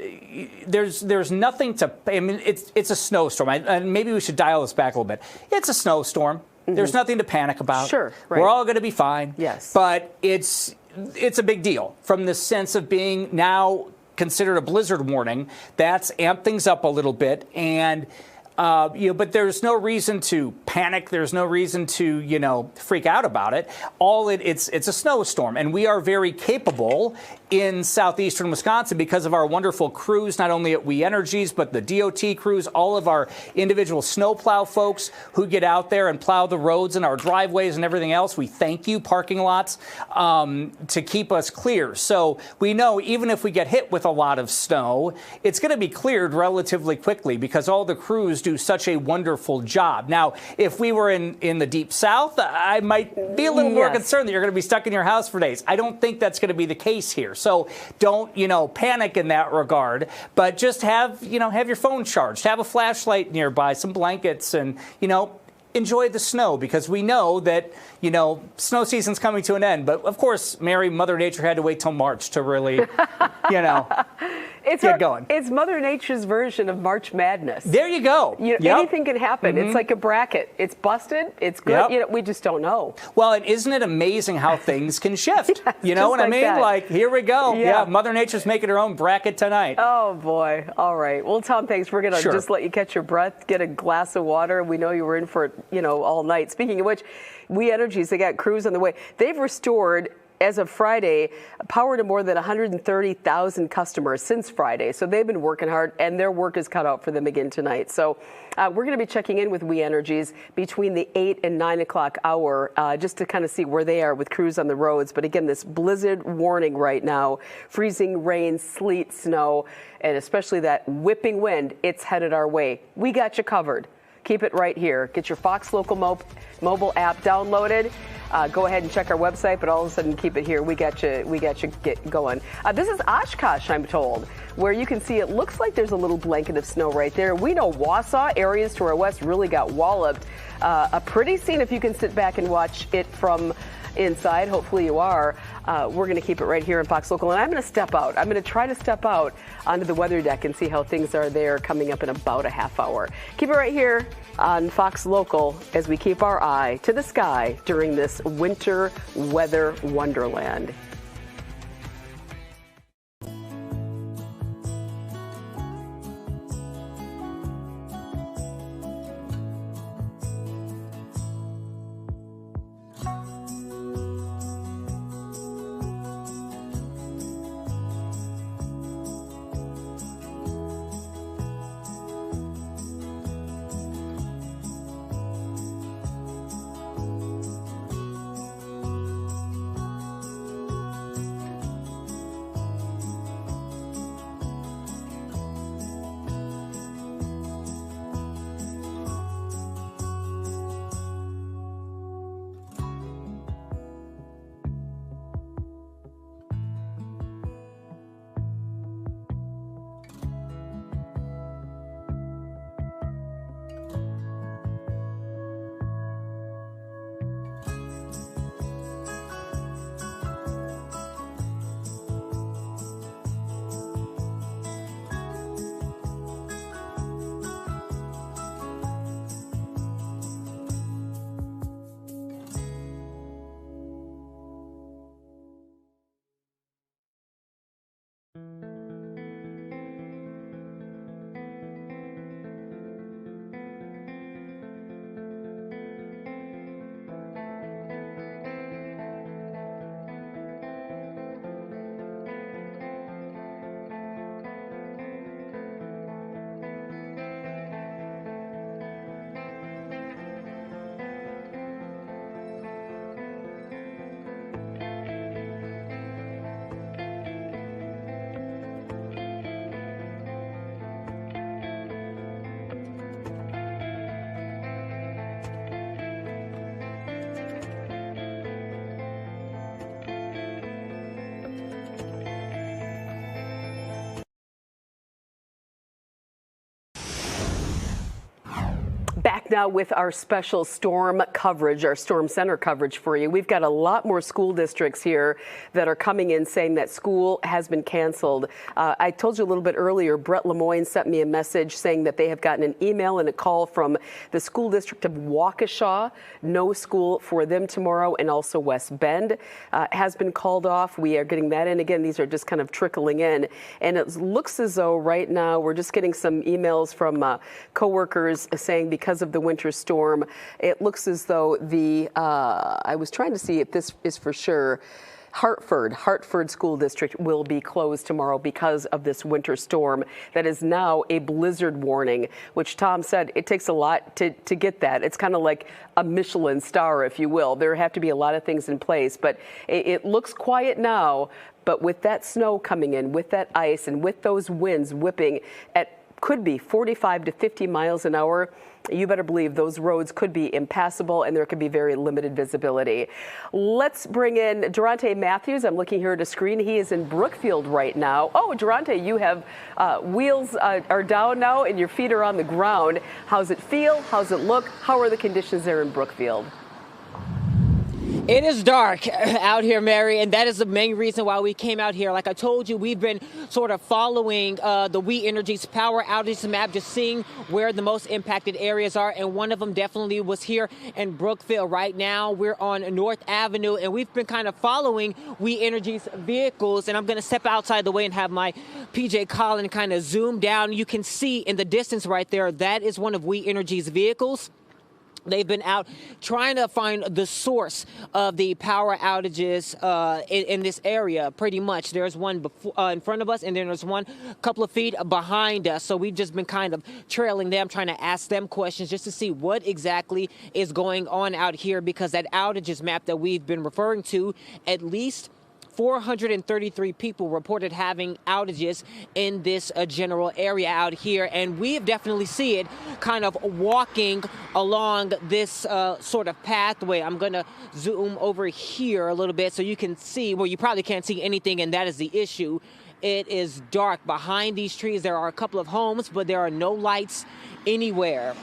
there's nothing to, it's a snowstorm. And maybe we should dial this back a little bit. It's a snowstorm. Mm-hmm. There's nothing to panic about. Sure. Right. We're all going to be fine. Yes. But it's a big deal from the sense of being now considered a blizzard warning. That's amped things up a little bit. And, but there's no reason to panic. There's no reason to, freak out about it. It's a snowstorm. And we are very capable in southeastern Wisconsin because of our wonderful crews, not only at We Energies, but the DOT crews, all of our individual snowplow folks who get out there and plow the roads and our driveways and everything else. We thank you, parking lots, to keep us clear. So we know even if we get hit with a lot of snow, it's going to be cleared relatively quickly because all the crews do such a wonderful job. Now, if we were in the deep south, I might be a little more concerned that you're going to be stuck in your house for days. I don't think that's going to be the case here. So don't, panic in that regard, but just have your phone charged, have a flashlight nearby, some blankets, and, enjoy the snow because we know that, snow season's coming to an end. But of course, Mary, Mother Nature had to wait till March to really, get going. It's Mother Nature's version of March Madness. There you go. Anything can happen. Mm-hmm. It's like a bracket. It's busted. It's good. Yep. We just don't know. Well, and isn't it amazing how things can shift? Yes, you know what I mean? That. Like, here we go. Yeah. Mother Nature's making her own bracket tonight. Oh, boy. All right. Well, Tom, thanks. We're going to just let you catch your breath, get a glass of water. We know you were in for it, all night. Speaking of which, We Energies, they got crews on the way. They've restored as of Friday, power to more than 130,000 customers since Friday. So they've been working hard, and their work is cut out for them again tonight. So we're going to be checking in with We Energies between the 8 and 9 o'clock hour just to kind of see where they are with crews on the roads. But again, this blizzard warning right now, freezing rain, sleet, snow, and especially that whipping wind, it's headed our way. We got you covered. Keep it right here. Get your Fox Local mobile app downloaded. Go ahead and check our website, but all of a sudden keep it here. We got you get going. This is Oshkosh, I'm told, where you can see it looks like there's a little blanket of snow right there. We know Wausau, areas to our west, really got walloped. A pretty scene if you can sit back and watch it from inside. Hopefully you are. We're going to keep it right here in Fox Local, and I'm going to step out. I'm going to try to step out onto the weather deck and see how things are there coming up in about a half hour. Keep it right here on Fox Local as we keep our eye to the sky during this winter weather wonderland. Back now with our special storm coverage, our storm center coverage for you. We've got a lot more school districts here that are coming in saying that school has been canceled. I told you a little bit earlier, Brett Lemoyne sent me a message saying that they have gotten an email and a call from the school district of Waukesha. No school for them tomorrow, and also West Bend has been called off. We are getting that in. Again, these are just kind of trickling in. And it looks as though right now we're just getting some emails from coworkers saying because of the winter storm, it looks as though I was trying to see if this is for sure. Hartford School District will be closed tomorrow because of this winter storm that is now a blizzard warning, which Tom said it takes a lot to get that. It's kind of like a Michelin star, if you will. There have to be a lot of things in place, but it looks quiet now. But with that snow coming in, with that ice, and with those winds whipping at could be 45 to 50 miles an hour, you better believe those roads could be impassable and there could be very limited visibility. Let's bring in Durante Matthews. I'm looking here at a screen. He is in Brookfield right now. Oh, Durante, you have wheels are down now and your feet are on the ground. How's it feel? How's it look? How are the conditions there in Brookfield? It is dark out here, Mary, and that is the main reason why we came out here. Like I told you, we've been sort of following the We Energies power outage map, just seeing where the most impacted areas are, and one of them definitely was here in Brookfield. Right now, we're on North Avenue, and we've been kind of following We Energies vehicles, and I'm going to step outside the way and have my PJ Colin kind of zoom down. You can see in the distance right there, that is one of We Energies vehicles. They've been out trying to find the source of the power outages in this area, pretty much. There's one in front of us, and then there's one a couple of feet behind us. So we've just been kind of trailing them, trying to ask them questions just to see what exactly is going on out here, because that outages map that we've been referring to, at least 433 people reported having outages in this general area out here. And we have definitely seen it kind of walking along this sort of pathway. I'm going to zoom over here a little bit so you can see, well, you probably can't see anything, and that is the issue. It is dark. Behind these trees, there are a couple of homes, but there are no lights anywhere.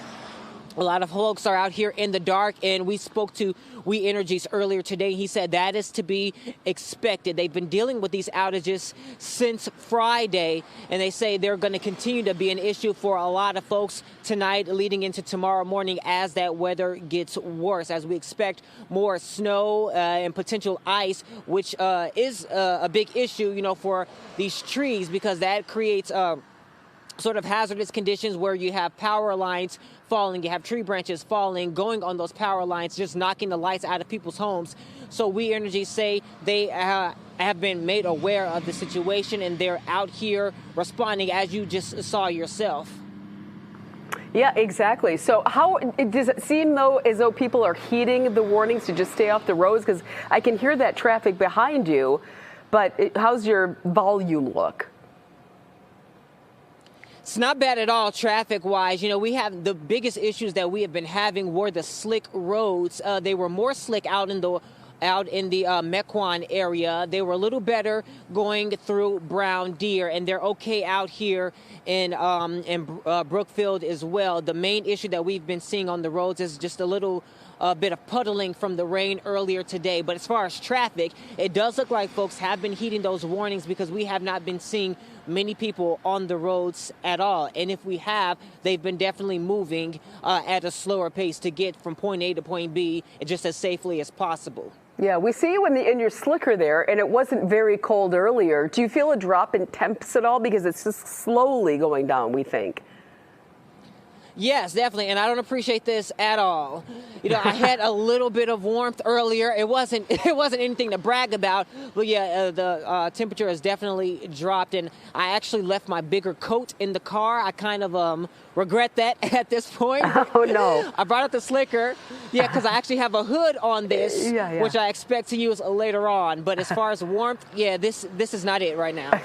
A lot of folks are out here in the dark, and we spoke to We Energies earlier today. He said that is to be expected. They've been dealing with these outages since Friday, and they say they're going to continue to be an issue for a lot of folks tonight, leading into tomorrow morning as that weather gets worse, as we expect more snow and potential ice, which is a big issue, you know, for these trees, because that creates sort of hazardous conditions where you have power lines falling, you have tree branches falling, going on those power lines, just knocking the lights out of people's homes. So We Energy say they have been made aware of the situation, and they're out here responding, as you just saw yourself. Yeah, exactly. So how does it seem, though, as though people are heeding the warnings to just stay off the roads? Because I can hear that traffic behind you, but how's your volume look? It's not bad at all traffic-wise. You know, we have the biggest issues that we have been having were the slick roads. They were more slick out in the Mequon area. They were a little better going through Brown Deer, and they're okay out here in Brookfield as well. The main issue that we've been seeing on the roads is just a little bit of puddling from the rain earlier today. But as far as traffic, it does look like folks have been heeding those warnings, because we have not been seeing many people on the roads at all. And if we have, they've been definitely moving at a slower pace to get from point A to point B just as safely as possible. Yeah, we see you in your slicker there, and it wasn't very cold earlier. Do you feel a drop in temps at all? Because it's just slowly going down, we think. Yes, definitely, and I don't appreciate this at all. You know, I had a little bit of warmth earlier. It wasn't anything to brag about, but yeah, the temperature has definitely dropped, and I actually left my bigger coat in the car. I kind of regret that at this point. Oh no! I brought out the slicker, yeah, because I actually have a hood on this, which I expect to use later on. But as far as warmth, yeah, this is not it right now.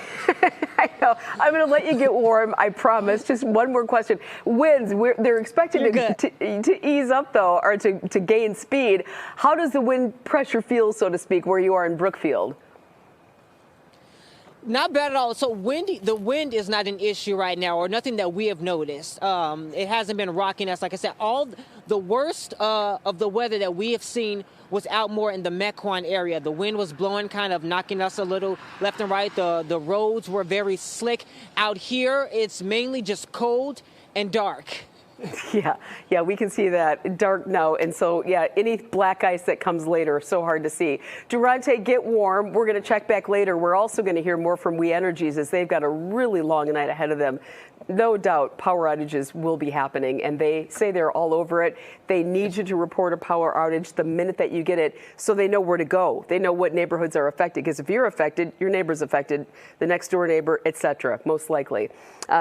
I know. I'm going to let you get warm, I promise. Just one more question. Winds, they're expected to ease up, though, or to gain speed. How does the wind pressure feel, so to speak, where you are in Brookfield? Not bad at all. So the wind is not an issue right now, or nothing that we have noticed. It hasn't been rocking us. Like I said, all the worst of the weather that we have seen was out more in the Mequon area. The wind was blowing, kind of knocking us a little left and right. The roads were very slick. Out here, it's mainly just cold and dark. Yeah, we can see that. Dark now. And so, yeah, any black ice that comes later, so hard to see. Durante, get warm. We're going to check back later. We're also going to hear more from We Energies, as they've got a really long night ahead of them. No doubt power outages will be happening, and they say they're all over it. They need you to report a power outage the minute that you get it, so they know where to go. They know what neighborhoods are affected, because if you're affected, your neighbor's affected, the next door neighbor, etc., most likely.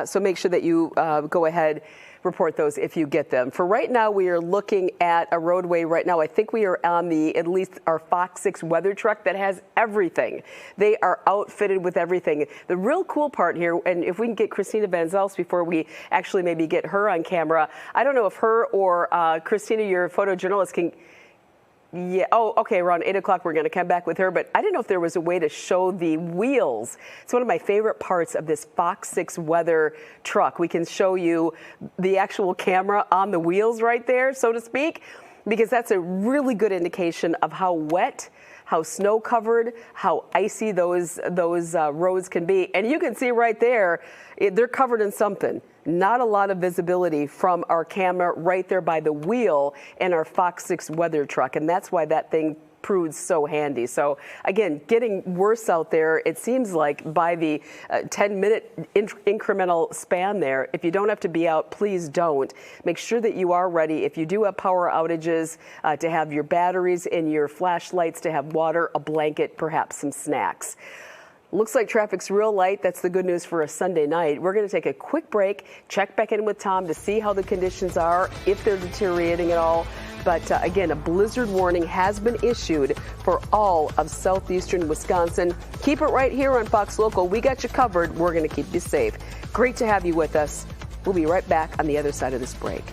So make sure that you go ahead, report those if you get them. For right now, we are looking at a roadway right now. I think we are on at least our FOX6 weather truck that has everything. They are outfitted with everything. The real cool part here, and if we can get Christina Van Zels before we actually maybe get her on camera, I don't know if her or Christina, your photojournalist, can. Yeah. Oh, okay. Around 8 o'clock, we're going to come back with her. But I didn't know if there was a way to show the wheels. It's one of my favorite parts of this FOX6 weather truck. We can show you the actual camera on the wheels right there, so to speak, because that's a really good indication of how wet, how snow covered, how icy those roads can be. And you can see right there, they're covered in something. Not a lot of visibility from our camera right there by the wheel in our FOX6 weather truck. And that's why that thing proves so handy. So again, getting worse out there, it seems like by the 10-minute incremental span there. If you don't have to be out, please don't. Make sure that you are ready. If you do have power outages, to have your batteries and your flashlights, to have water, a blanket, perhaps some snacks. Looks like traffic's real light. That's the good news for a Sunday night. We're going to take a quick break, check back in with Tom to see how the conditions are, if they're deteriorating at all. But again, a blizzard warning has been issued for all of southeastern Wisconsin. Keep it right here on Fox Local. We got you covered. We're going to keep you safe. Great to have you with us. We'll be right back on the other side of this break.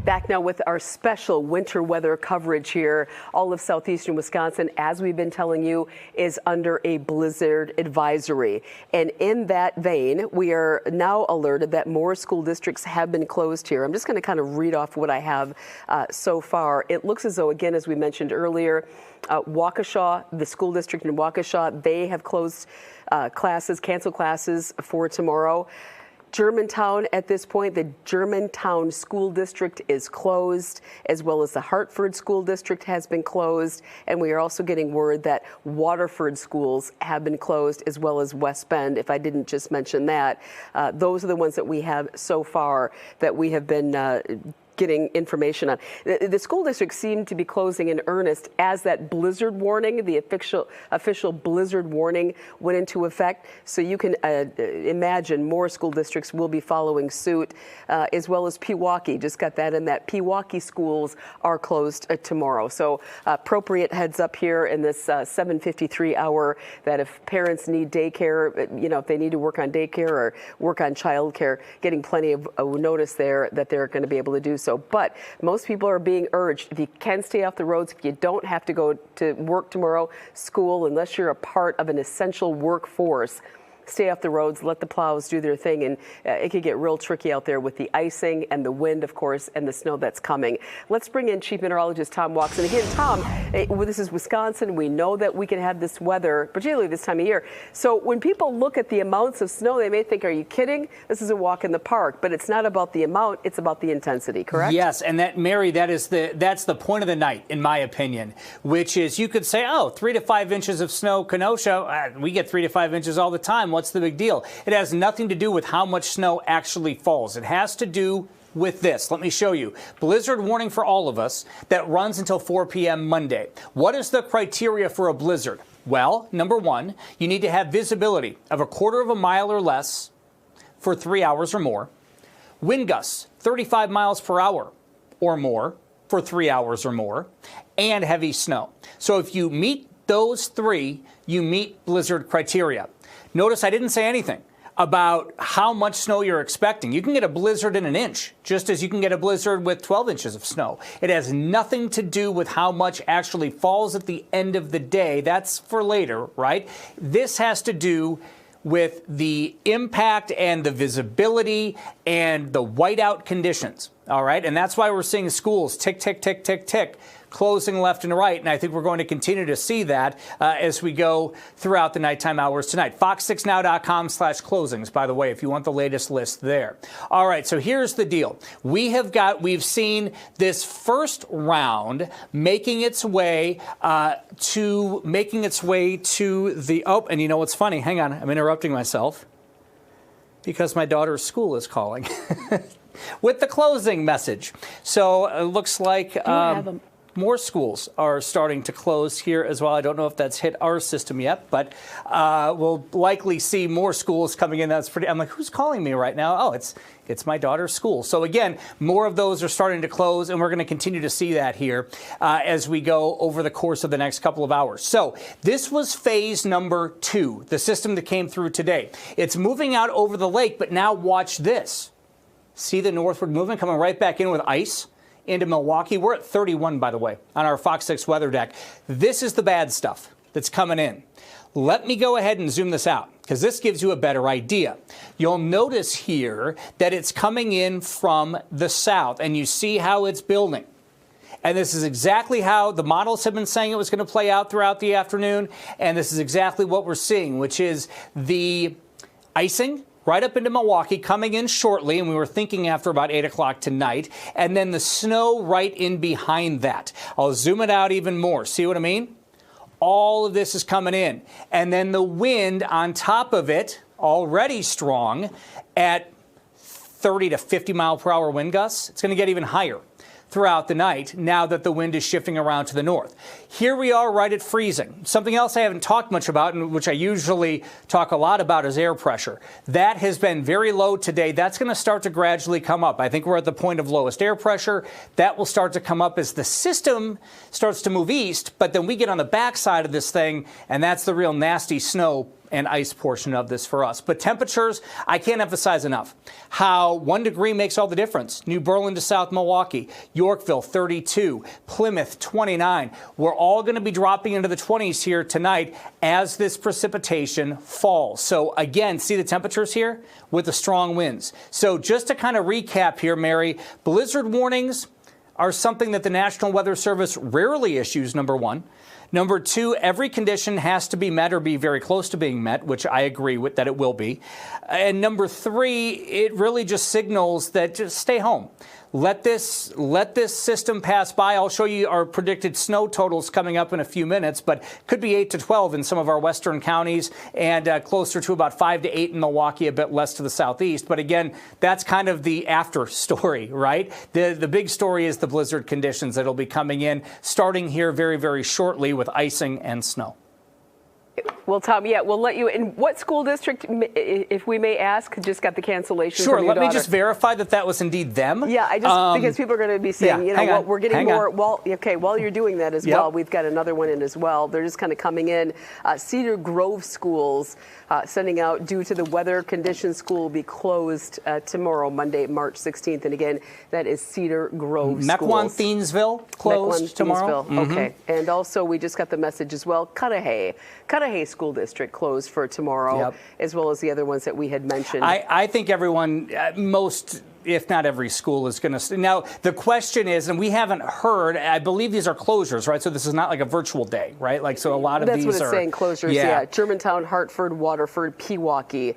Back now with our special winter weather coverage here. All of southeastern Wisconsin, as we've been telling you, is under a blizzard advisory. And in that vein, we are now alerted that more school districts have been closed here. I'm just going to kind of read off what I have so far. It looks as though, again, as we mentioned earlier, Waukesha, the school district in Waukesha, they have closed classes, canceled classes for tomorrow. Germantown, at this point, the Germantown School District is closed, as well as the Hartford School District has been closed. And we are also getting word that Waterford schools have been closed, as well as West Bend, if I didn't just mention that. Those are the ones that we have so far that we have been getting information on. The school districts seem to be closing in earnest as that blizzard warning, the official blizzard warning went into effect. So you can imagine more school districts will be following suit, as well as Pewaukee. Just got that in that Pewaukee schools are closed tomorrow. So appropriate heads up here in this 7:53 hour that if parents need daycare, if they need to work on daycare or work on childcare, getting plenty of notice there that they're going to be able to do so. But most people are being urged, if you can stay off the roads, if you don't have to go to work tomorrow, school, unless you're a part of an essential workforce, stay off the roads, let the plows do their thing, and it could get real tricky out there with the icing and the wind, of course, and the snow that's coming. Let's bring in Chief Meteorologist Tom Wachs. And again, Tom, this is Wisconsin. We know that we can have this weather, particularly this time of year. So when people look at the amounts of snow, they may think, are you kidding? This is a walk in the park. But it's not about the amount, it's about the intensity, correct? Yes, and that, Mary, that's the point of the night, in my opinion, which is you could say, 3 to 5 inches of snow, Kenosha, we get 3 to 5 inches all the time. What's the big deal? It has nothing to do with how much snow actually falls. It has to do with this. Let me show you. Blizzard warning for all of us that runs until 4 p.m. Monday. What is the criteria for a blizzard? Well, number one, you need to have visibility of 1/4 of a mile or less for 3 hours or more. wind gusts 35 miles per hour or more for 3 hours or more, and heavy snow. So if you meet those three, you meet blizzard criteria. Notice I didn't say anything about how much snow you're expecting. You can get a blizzard in an inch, just as you can get a blizzard with 12 inches of snow. It has nothing to do with how much actually falls at the end of the day. That's for later, right? This has to do with the impact and the visibility and the whiteout conditions, all right? And that's why we're seeing schools tick, tick, tick, tick, tick, closing left and right, and I think we're going to continue to see that as we go throughout the nighttime hours tonight. Fox6now.com/closings, by the way, if you want the latest list there. All right, so here's the deal. We've seen this first round making its way to the, oh, and you know what's funny? Hang on, I'm interrupting myself because my daughter's school is calling with the closing message. So it looks like more schools are starting to close here as well. I don't know if that's hit our system yet, but we'll likely see more schools coming in. That's pretty. I'm like, who's calling me right now? Oh, it's my daughter's school. So again, more of those are starting to close, and we're going to continue to see that here as we go over the course of the next couple of hours. So this was phase number 2, the system that came through today. It's moving out over the lake, but now watch this. See the northward movement coming right back in with ice into Milwaukee. We're at 31, by the way, on our Fox 6 weather deck. This is the bad stuff that's coming in. Let me go ahead and zoom this out, because this gives you a better idea. You'll notice here that it's coming in from the south, and you see how it's building. And this is exactly how the models have been saying it was going to play out throughout the afternoon, and this is exactly what we're seeing, which is the icing right up into Milwaukee, coming in shortly, and we were thinking after about 8 o'clock tonight, and then the snow right in behind that. I'll zoom it out even more. See what I mean? All of this is coming in. And then the wind on top of it, already strong, at 30 to 50 mile per hour wind gusts. It's going to get even higher throughout the night now that the wind is shifting around to the north. Here we are right at freezing. Something else I haven't talked much about, and which I usually talk a lot about, is air pressure. That has been very low today. That's going to start to gradually come up. I think we're at the point of lowest air pressure. That will start to come up as the system starts to move east, but then we get on the backside of this thing, and that's the real nasty snow and ice portion of this for us. But temperatures, I can't emphasize enough how 1 degree makes all the difference. New Berlin to South Milwaukee, Yorkville 32, Plymouth 29. We're all going to be dropping into the 20s here tonight as this precipitation falls. So again, see the temperatures here with the strong winds. So just to kind of recap here, Mary, blizzard warnings are something that the National Weather Service rarely issues, number one. Number two, every condition has to be met or be very close to being met, which I agree with that it will be. And number three, it really just signals that just stay home. Let this system pass by. I'll show you our predicted snow totals coming up in a few minutes, but could be 8 to 12 in some of our western counties and closer to about 5 to 8 in Milwaukee, a bit less to the southeast. But again, that's kind of the after story, right? The big story is the blizzard conditions that'll be coming in starting here very, very shortly with icing and snow. Well, Tom, yeah, we'll let you. In what school district, if we may ask, just got the cancellation? Sure. From your let me just verify that was indeed them. Yeah, I just because people are going to be saying, you know, well, we're getting more. Well, okay, while you're doing that as well, we've got another one in as well. They're just kind of coming in. Cedar Grove schools sending out due to the weather conditions. School will be closed tomorrow, Monday, March 16th, and again, that is Cedar Grove schools. Mequon, Thiensville closed tomorrow. Thiensville. Okay, and also we just got the message as well. Cudahy School District closed for tomorrow, as well as the other ones that we had mentioned. I think everyone, most, if not every school is going to. Now, the question is, and we haven't heard, I believe these are closures, right? So this is not like a virtual day, right? Like, so a lot of these are. That's what it's saying, closures, yeah. Germantown, Hartford, Waterford, Pewaukee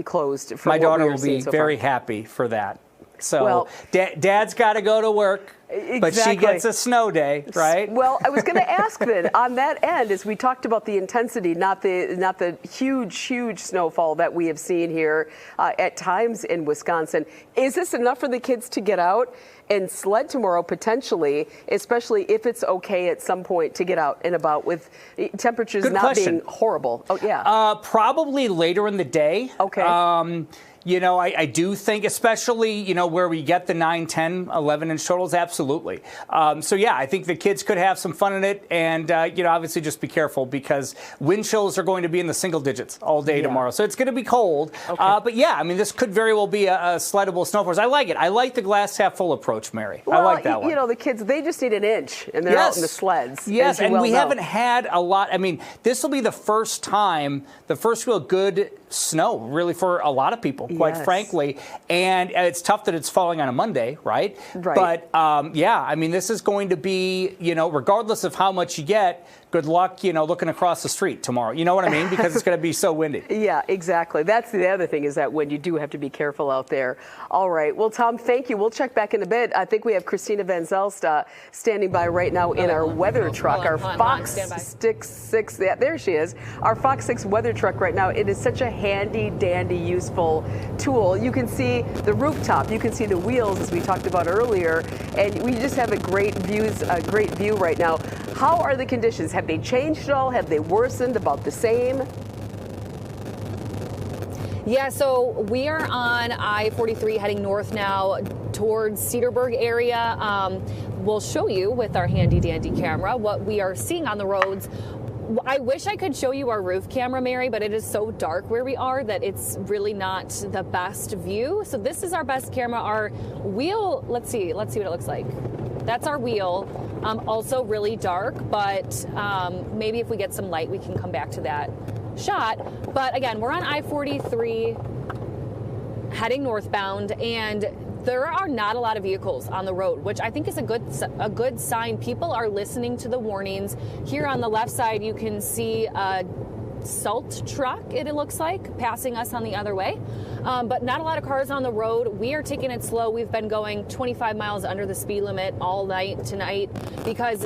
closed. My daughter will be very happy for that. So Dad's got to go to work. Exactly. But she gets a snow day, right? Well, I was going to ask then, on that end, as we talked about the intensity, not the huge snowfall that we have seen here at times in Wisconsin, is this enough for the kids to get out and sled tomorrow potentially, especially if it's okay at some point to get out and about with temperatures being horrible? Oh, yeah. Probably later in the day. Okay. You know, I do think, especially, you know, where we get the 9, 10, 11-inch totals, absolutely. So, yeah, I think the kids could have some fun in it. And, you know, obviously just be careful because wind chills are going to be in the single digits all day tomorrow. So it's going to be cold. Okay. But, yeah, I mean, this could very well be a sleddable snow course. I like it. I like the glass half full approach, Mary. Well, I like that one. You know, the kids, they just need an inch, and they're out in the sleds. Yes, and we haven't had a lot. I mean, this will be the first time, the first real good snow, really, for a lot of people, quite frankly. And it's tough that it's falling on a Monday, right? Right. But, yeah, I mean, this is going to be, you know, regardless of how much you get, good luck, you know, looking across the street tomorrow. You know what I mean? Because it's going to be so windy. Yeah, exactly. That's the other thing, is that wind. You do have to be careful out there. All right. Well, Tom, thank you. We'll check back in a bit. I think we have Christina Van Zelst standing by right now in our weather truck, our FOX6. Yeah, there she is. Our FOX6 weather truck right now. It is such a handy, dandy, useful tool. You can see the rooftop. You can see the wheels, as we talked about earlier, and we just have a great view right now. How are the conditions? Have they changed at all? Have they worsened? About the same? Yeah, so we are on I-43 heading north now towards Cedarburg area. We'll show you with our handy dandy camera what we are seeing on the roads. I wish I could show you our roof camera, Mary, but it is so dark where we are that it's really not the best view. So this is our best camera. Our wheel, let's see what it looks like. That's our wheel. Also really dark, but maybe if we get some light, we can come back to that shot. But again, we're on I-43 heading northbound, and there are not a lot of vehicles on the road, which I think is a good sign. People are listening to the warnings. Here on the left side, you can see a salt truck, it looks like, passing us on the other way. But not a lot of cars on the road. We are taking it slow. We've been going 25 miles under the speed limit all night tonight because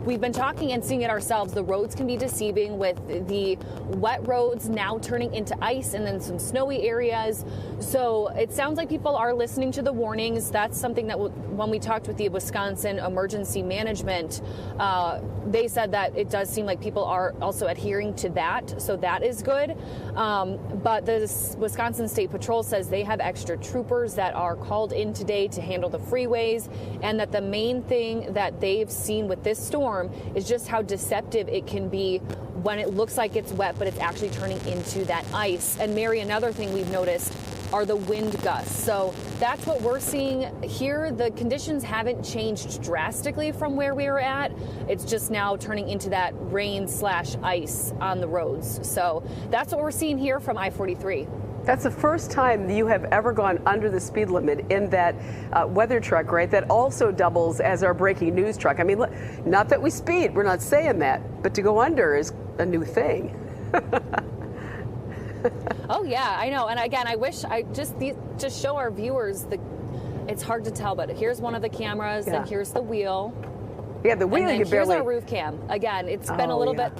we've been talking and seeing it ourselves. The roads can be deceiving with the wet roads now turning into ice and then some snowy areas. So it sounds like people are listening to the warnings. That's something that when we talked with the Wisconsin Emergency Management, they said that it does seem like people are also adhering to that. So that is good. But the Wisconsin State Patrol says they have extra troopers that are called in today to handle the freeways, and that the main thing that they've seen with this storm is just how deceptive it can be when it looks like it's wet, but it's actually turning into that ice. And Mary, another thing we've noticed are the wind gusts. So that's what we're seeing here. The conditions haven't changed drastically from where we were at. It's just now turning into that rain/ice on the roads. So that's what we're seeing here from I-43. That's the first time you have ever gone under the speed limit in that weather truck, right? That also doubles as our breaking news truck. I mean, look, not that we speed, we're not saying that, but to go under is a new thing. Oh yeah, I know. And again, I wish I just show our viewers it's hard to tell, but here's one of the cameras, and here's the wheel. Yeah, the wheel. And then here's our roof cam. Again, it's been a little bit.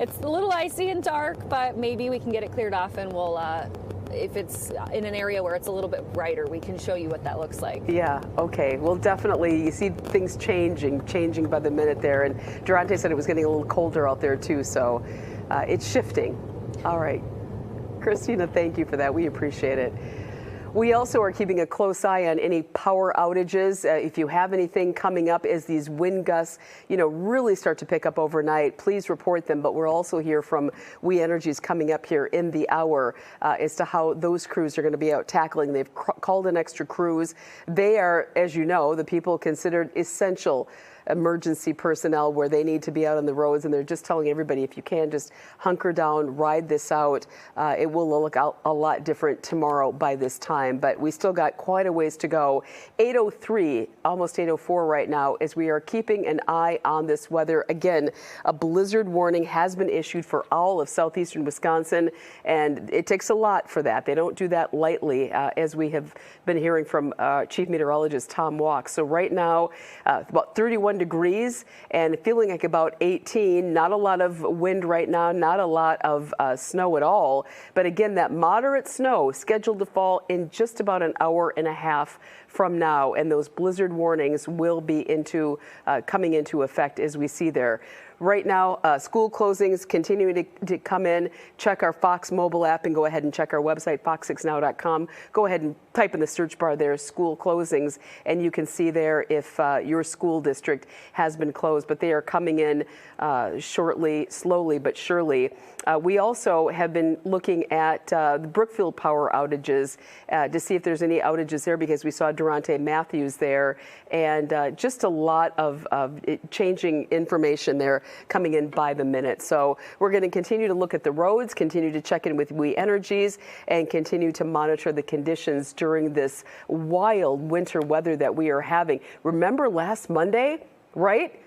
It's a little icy and dark, but maybe we can get it cleared off, and we'll. If it's in an area where it's a little bit brighter, we can show you what that looks like. Yeah, okay. Well, definitely, you see things changing by the minute there. And Durante said it was getting a little colder out there, too, so it's shifting. All right. Christina, thank you for that. We appreciate it. We also are keeping a close eye on any power outages. If you have anything coming up as these wind gusts, really start to pick up overnight, please report them. But we're also here from We Energies coming up here in the hour as to how those crews are going to be out tackling. They've called in extra crews. They are, as you know, the people considered essential emergency personnel where they need to be out on the roads, and they're just telling everybody, if you can, just hunker down, ride this out. It will look a lot different tomorrow by this time, but we still got quite a ways to go. 8:03, almost 8:04 right now, as we are keeping an eye on this weather. Again, a blizzard warning has been issued for all of southeastern Wisconsin, and it takes a lot for that. They don't do that lightly, as we have been hearing from Chief Meteorologist Tom Walk. So right now, about 31 degrees and feeling like about 18. Not a lot of wind right now, not a lot of snow at all. But again, that moderate snow scheduled to fall in just about an hour and a half from now, and those blizzard warnings will be coming into effect as we see there. right now, school closings continuing to come in. Check our Fox mobile app and go ahead and check our website, fox6now.com. Go ahead and type in the search bar there, school closings, and you can see there if your school district has been closed. But they are coming in shortly, slowly but surely. We also have been looking at the Brookfield power outages to see if there's any outages there, because we saw Durante Matthews there, and just a lot of changing information there coming in by the minute. So we're going to continue to look at the roads, continue to check in with We Energies, and continue to monitor the conditions during this wild winter weather that we are having. Remember last Monday, right?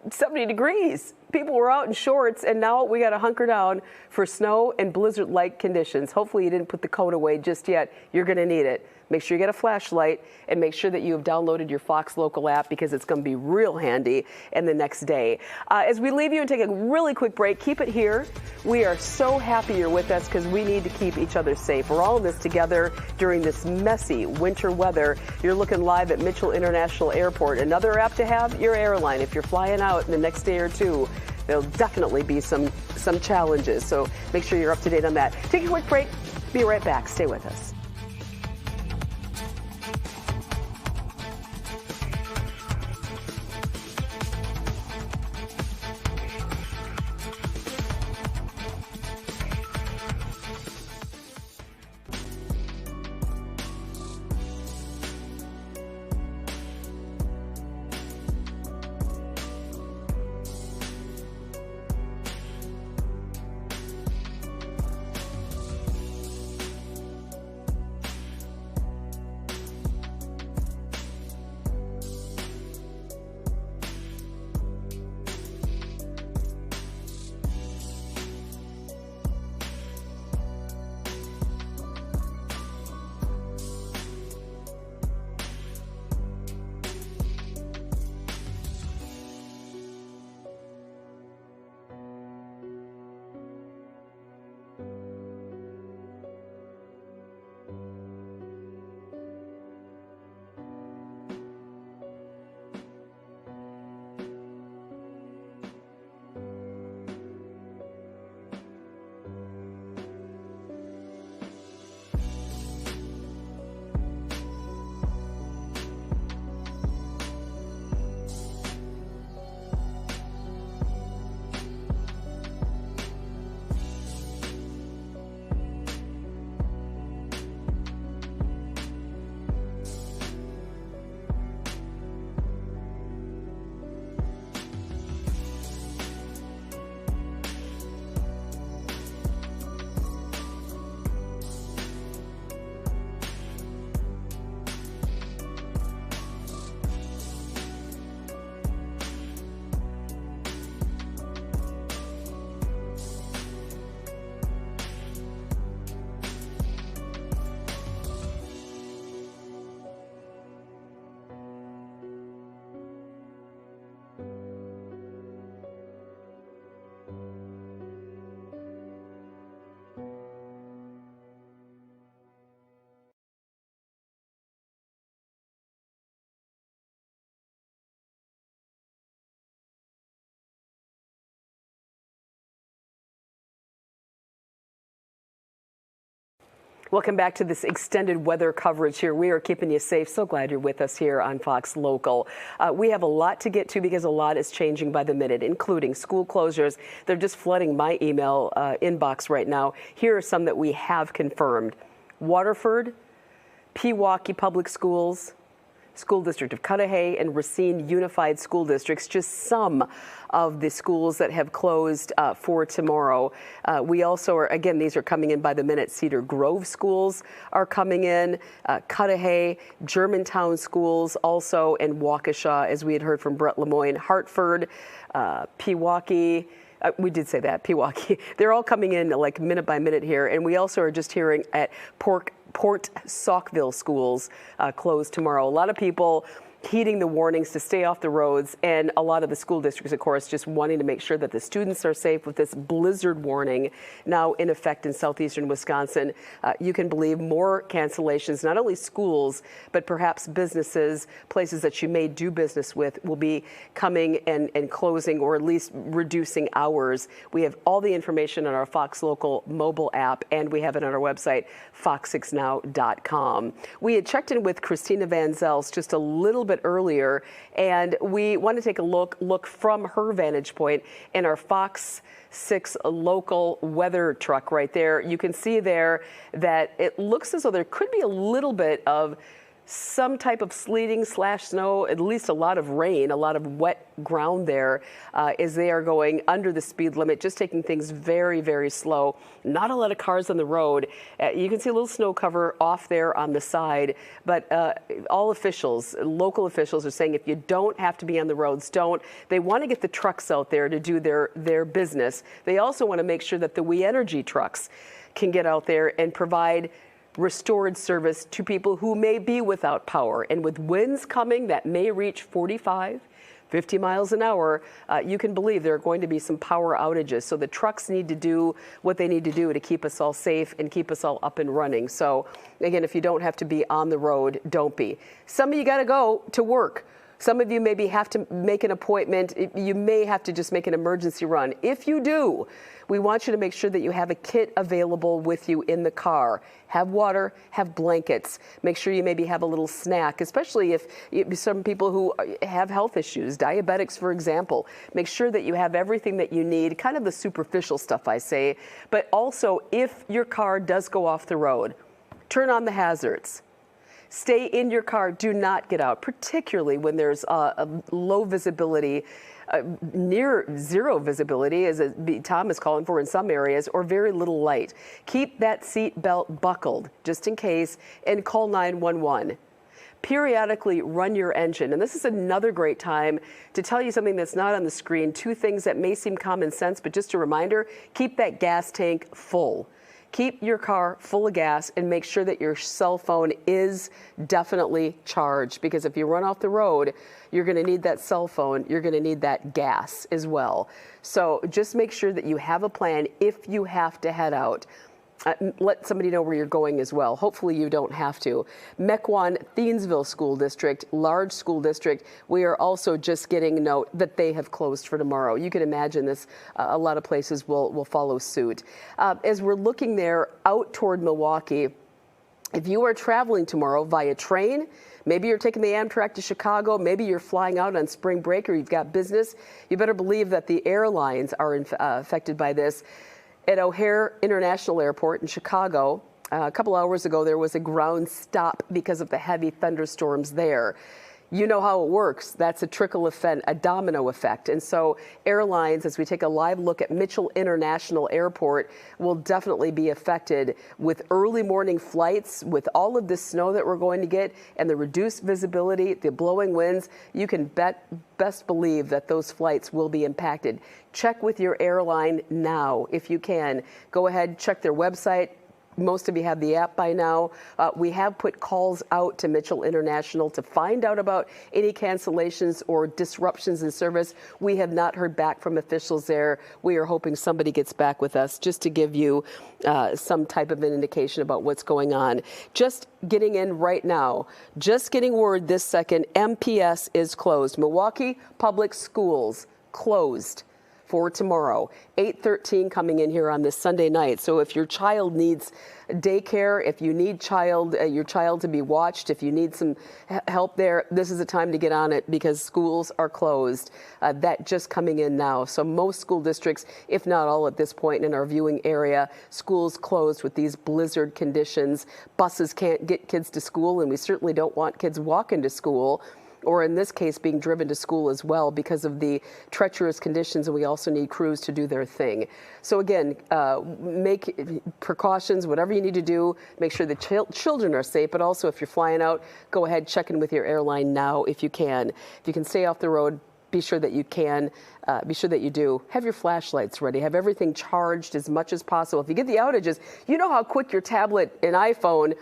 70 degrees. People were out in shorts, and now we got to hunker down for snow and blizzard-like conditions. Hopefully you didn't put the coat away just yet. You're going to need it. Make sure you get a flashlight, and make sure that you have downloaded your Fox Local app, because it's going to be real handy in the next day. As we leave you and take a really quick break, keep it here. We are so happy you're with us, because we need to keep each other safe. We're all in this together during this messy winter weather. You're looking live at Mitchell International Airport. Another app to have, your airline. If you're flying out in the next day or two, there'll definitely be some challenges. So make sure you're up to date on that. Take a quick break. Be right back. Stay with us. Welcome back to this extended weather coverage here. We are keeping you safe. So glad you're with us here on Fox Local. We have a lot to get to, because a lot is changing by the minute, including school closures. They're just flooding my email inbox right now. Here are some that we have confirmed. Waterford, Pewaukee Public Schools, School District of Cudahy, and Racine Unified School Districts, just some of the schools that have closed for tomorrow. We also are, again, these are coming in by the minute. Cedar Grove schools are coming in, Cudahy, Germantown schools also, and Waukesha, as we had heard from Brett Lemoyne, Hartford, Pewaukee. We did say that, Pewaukee. They're all coming in like minute by minute here. And we also are just hearing at Port Saukville schools closed tomorrow. A lot of people heeding the warnings to stay off the roads, and a lot of the school districts, of course, just wanting to make sure that the students are safe with this blizzard warning now in effect in southeastern Wisconsin. You can believe more cancellations, not only schools, but perhaps businesses, places that you may do business with will be coming and closing, or at least reducing hours. We have all the information on our Fox Local mobile app, and we have it on our website, fox6now.com. We had checked in with Christina Van Zels just a little bit earlier, and we want to take a look from her vantage point in our FOX6 local weather truck right there. You can see there that it looks as though there could be a little bit of some type of sleeting / snow, at least a lot of rain, a lot of wet ground there as they are going under the speed limit, just taking things very, very slow. Not a lot of cars on the road. You can see a little snow cover off there on the side, but all officials, local officials, are saying if you don't have to be on the roads, don't. They want to get the trucks out there to do their business. They also want to make sure that the We Energy trucks can get out there and provide restored service to people who may be without power. And with winds coming that may reach 45, 50 miles an hour, you can believe there are going to be some power outages. So the trucks need to do what they need to do to keep us all safe and keep us all up and running. So again, if you don't have to be on the road, don't be. Some of you got to go to work. Some of you maybe have to make an appointment. You may have to just make an emergency run. If you do, we want you to make sure that you have a kit available with you in the car. Have water, have blankets. Make sure you maybe have a little snack, especially if some people who have health issues, diabetics, for example. Make sure that you have everything that you need, kind of the superficial stuff, I say. But also, if your car does go off the road, turn on the hazards. Stay in your car. Do not get out, particularly when there's a low visibility, near zero visibility, as Tom is calling for in some areas, or very little light. Keep that seat belt buckled just in case, and call 911. Periodically run your engine. And this is another great time to tell you something that's not on the screen. Two things that may seem common sense, but just a reminder, keep that gas tank full. Keep your car full of gas and make sure that your cell phone is definitely charged, because if you run off the road, you're going to need that cell phone. You're going to need that gas as well. So just make sure that you have a plan if you have to head out. Let somebody know where you're going as well. Hopefully you don't have to. Mequon Thiensville School District, large school district. We are also just getting a note that they have closed for tomorrow. You can imagine this. A lot of places will follow suit. As we're looking there out toward Milwaukee, if you are traveling tomorrow via train, maybe you're taking the Amtrak to Chicago, maybe you're flying out on spring break, or you've got business, you better believe that the airlines are affected by this. At O'Hare International Airport in Chicago, a couple hours ago, there was a ground stop because of the heavy thunderstorms there. You know how it works. That's a trickle effect, a domino effect. And so airlines, as we take a live look at Mitchell International Airport, will definitely be affected with early morning flights, with all of the snow that we're going to get and the reduced visibility, the blowing winds. You can best believe that those flights will be impacted. Check with your airline now if you can. Go ahead, check their website. Most of you have the app by now. We have put calls out to Mitchell International to find out about any cancellations or disruptions in service. We have not heard back from officials there. We are hoping somebody gets back with us just to give you some type of an indication about what's going on. Just getting in right now, just getting word this second, MPS is closed. Milwaukee Public Schools closed for tomorrow. 8:13 coming in here on this Sunday night. So if your child needs daycare, if you need your child to be watched, if you need some help there, this is a time to get on it because schools are closed. That just coming in now. So most school districts, if not all at this point in our viewing area, schools closed with these blizzard conditions. Buses can't get kids to school, and we certainly don't want kids walking to school, or in this case being driven to school as well because of the treacherous conditions, and we also need crews to do their thing. So again, make precautions, whatever you need to do, make sure the children are safe, but also if you're flying out, go ahead, check in with your airline now if you can. If you can stay off the road, be sure that you can, be sure that you do. Have your flashlights ready, have everything charged as much as possible. If you get the outages, you know how quick your tablet and iPhone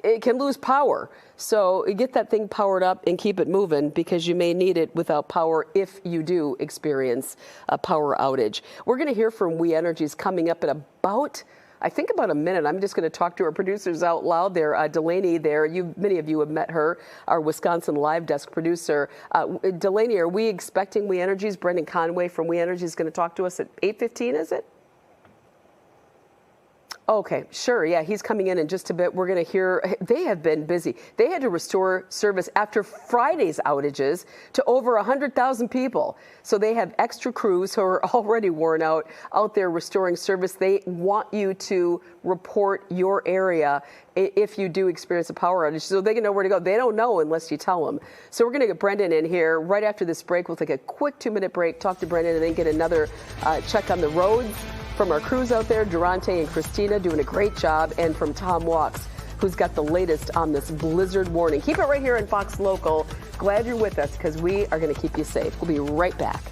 it can lose power. So get that thing powered up and keep it moving, because you may need it without power if you do experience a power outage. We're going to hear from We Energies coming up in about a minute. I'm just going to talk to our producers out loud there. Delaney there, many of you have met her, our Wisconsin Live Desk producer. Delaney, are we expecting We Energies? Brendan Conway from We Energies is going to talk to us at 8:15, is it? Okay, sure. Yeah, he's coming in just a bit. We're going to hear, they have been busy. They had to restore service after Friday's outages to over 100,000 people. So they have extra crews who are already worn out there restoring service. They want you to report your area if you do experience a power outage, so they can know where to go. They don't know unless you tell them. So we're going to get Brendan in here right after this break. We'll take a quick 2-minute break, talk to Brendan, and then get another check on the roads from our crews out there, Durante and Christina doing a great job, and from Tom Walks, who's got the latest on this blizzard warning. Keep it right here on Fox Local. Glad you're with us, because we are going to keep you safe. We'll be right back.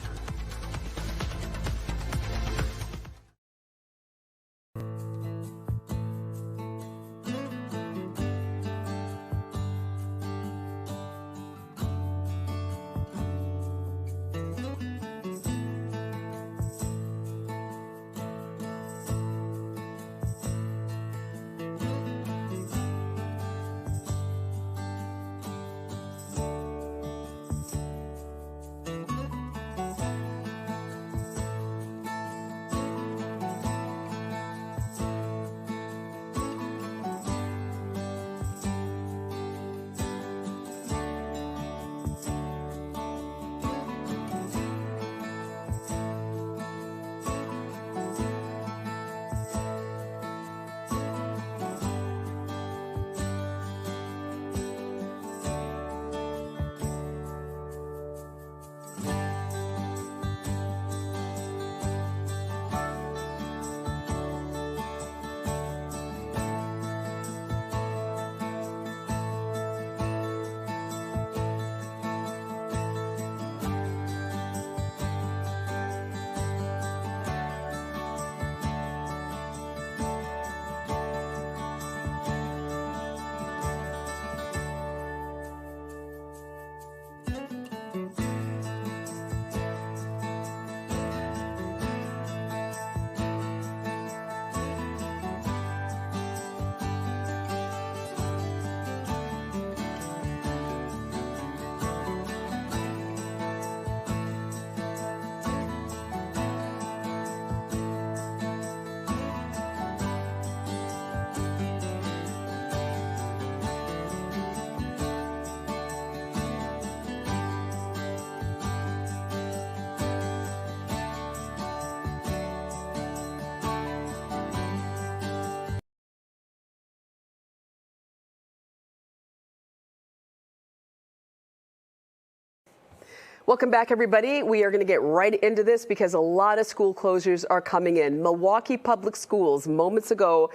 Welcome back, everybody. We are going to get right into this because a lot of school closures are coming in. Milwaukee Public Schools moments ago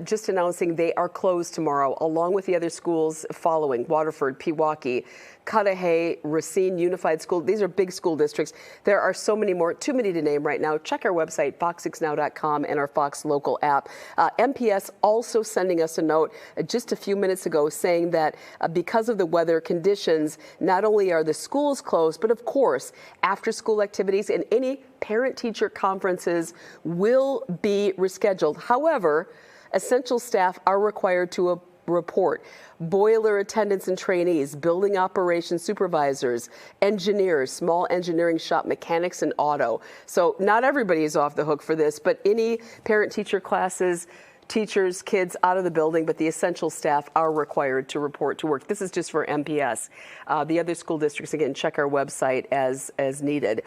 just announcing they are closed tomorrow, along with the other schools following: Waterford, Pewaukee, Cudahy, Racine Unified School. These are big school districts. There are so many more, too many to name right now. Check our website, fox6now.com, and our Fox Local app. MPS also sending us a note just a few minutes ago saying that because of the weather conditions, not only are the schools closed, but of course, after-school activities and any parent-teacher conferences will be rescheduled. However, essential staff are required to report. Boiler attendants and trainees, building operations supervisors, engineers, small engineering shop mechanics, and auto. So not everybody is off the hook for this, but any parent-teacher classes, teachers, kids out of the building, but the essential staff are required to report to work. This is just for MPS. The other school districts, again, check our website as needed.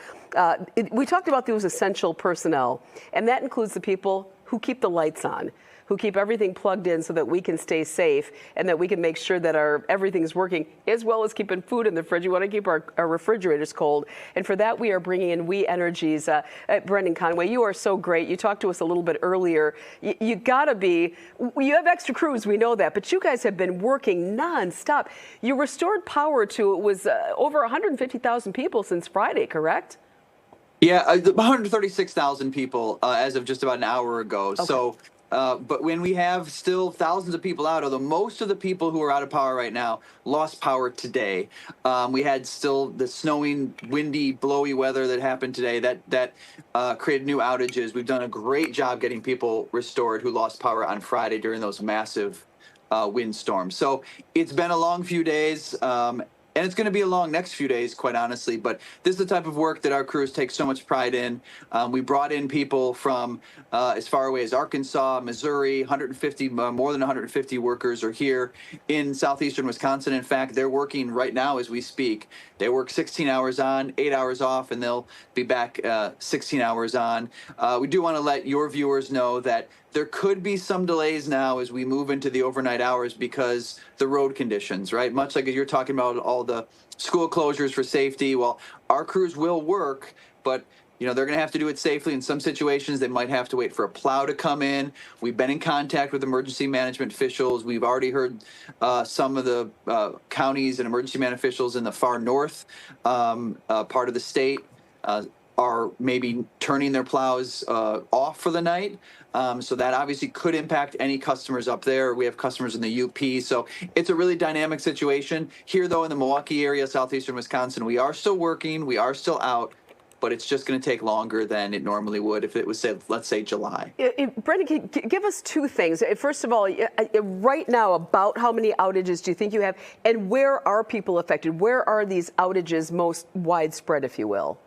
We talked about those essential personnel, and that includes the people who keep the lights on, who keep everything plugged in so that we can stay safe and that we can make sure that everything's working, as well as keeping food in the fridge. We want to keep our refrigerators cold. And for that, we are bringing in We Energies. Brendan Conway, you are so great. You talked to us a little bit earlier. You have extra crews, we know that, but you guys have been working nonstop. You restored power to, it was over 150,000 people since Friday, correct? Yeah, 136,000 people as of just about an hour ago. Okay. So But when we have still thousands of people out, although most of the people who are out of power right now lost power today, we had still the snowing, windy, blowy weather that happened today that created new outages. We've done a great job getting people restored who lost power on Friday during those massive windstorms. So it's been a long few days. And it's going to be a long next few days, quite honestly. But this is the type of work that our crews take so much pride in. We brought in people from as far away as Arkansas, Missouri, 150, more than 150 workers are here in southeastern Wisconsin. In fact, they're working right now as we speak. They work 16 hours on, 8 hours off, and they'll be back 16 hours on. We do want to let your viewers know that there could be some delays now as we move into the overnight hours because the road conditions, right? Much like you're talking about all the school closures for safety. Well, our crews will work, but they're going to have to do it safely. In some situations, they might have to wait for a plow to come in. We've been in contact with emergency management officials. We've already heard some of the counties and emergency management officials in the far north part of the state are maybe turning their plows off for the night. So that obviously could impact any customers up there. We have customers in the UP. So it's a really dynamic situation. Here, though, in the Milwaukee area, southeastern Wisconsin, we are still working. We are still out. But it's just going to take longer than it normally would if it was, let's say, July. Brendan, give us two things. First of all, right now, about how many outages do you think you have? And where are people affected? Where are these outages most widespread, if you will?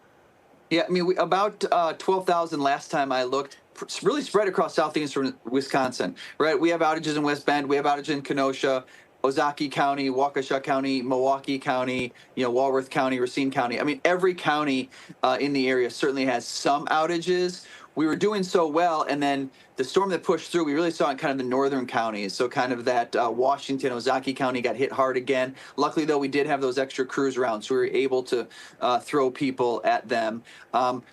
Yeah, I mean, about 12,000 last time I looked, really spread across southeastern Wisconsin, right? We have outages in West Bend. We have outages in Kenosha, Ozaukee County, Waukesha County, Milwaukee County, Walworth County, Racine County. I mean, every county in the area certainly has some outages. We were doing so well, and then the storm that pushed through, we really saw in kind of the northern counties. So kind of that Washington, Ozaukee County got hit hard again. Luckily, though, we did have those extra crews around, so we were able to throw people at them.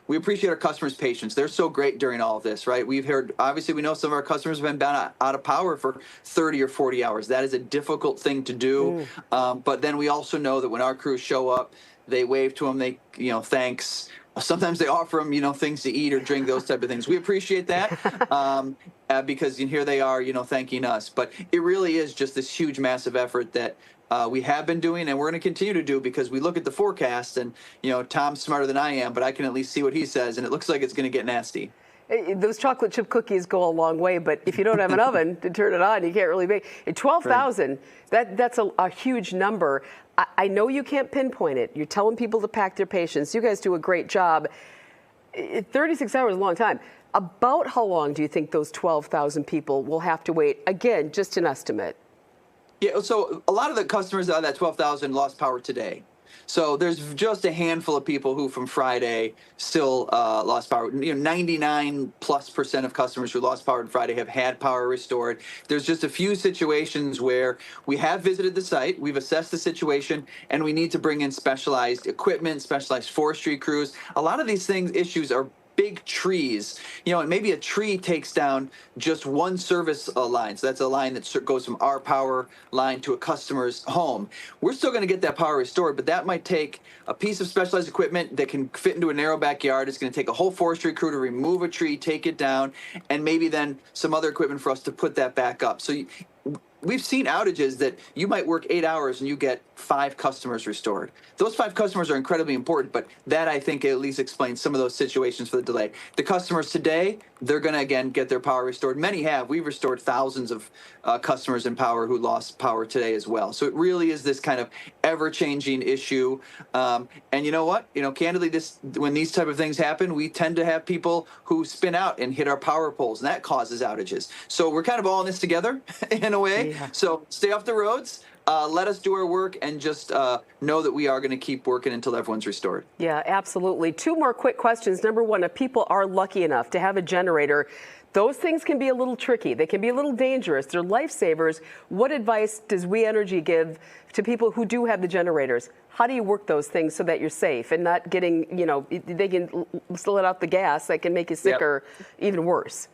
We appreciate our customers' patience. They're so great during all of this, right? We've heard, obviously, we know some of our customers have been out of power for 30 or 40 hours. That is a difficult thing to do. But then we also know that when our crews show up, they wave to them, they, thanks. Sometimes they offer them, things to eat or drink, those type of things. We appreciate that because here they are, thanking us. But it really is just this huge, massive effort that we have been doing and we're going to continue to do because we look at the forecast and, Tom's smarter than I am, but I can at least see what he says, and it looks like it's going to get nasty. Those chocolate chip cookies go a long way, but if you don't have an oven to turn it on, you can't really make it. 12,000, that's a huge number. I know you can't pinpoint it. You're telling people to pack their patience. You guys do a great job. 36 hours is a long time. About how long do you think those 12,000 people will have to wait? Again, just an estimate. Yeah, so a lot of the customers out of that 12,000 lost power today. So there's just a handful of people who from Friday still lost power. 99+% of customers who lost power on Friday have had power restored. There's just a few situations where we have visited the site, we've assessed the situation, and we need to bring in specialized equipment, specialized forestry crews. A lot of these issues are big trees, and maybe a tree takes down just one service line. So that's a line that goes from our power line to a customer's home. We're still going to get that power restored, but that might take a piece of specialized equipment that can fit into a narrow backyard. It's going to take a whole forestry crew to remove a tree, take it down, and maybe then some other equipment for us to put that back up. So we've seen outages that you might work 8 hours and you get 5 customers restored. Those 5 customers are incredibly important, but that I think at least explains some of those situations for the delay. The customers today, they're going to again get their power restored. Many have. We've restored thousands of customers in power who lost power today as well. So it really is this kind of ever-changing issue. And you know what? Candidly, when these type of things happen, we tend to have people who spin out and hit our power poles, and that causes outages. So we're kind of all in this together in a way. Yeah. So stay off the roads. Let us do our work and just know that we are going to keep working until everyone's restored. Yeah, absolutely. 2 more quick questions. Number one, if people are lucky enough to have a generator, those things can be a little tricky. They can be a little dangerous. They're lifesavers. What advice does We Energy give to people who do have the generators? How do you work those things so that you're safe and not getting, they can let out the gas that can make you sick or even worse?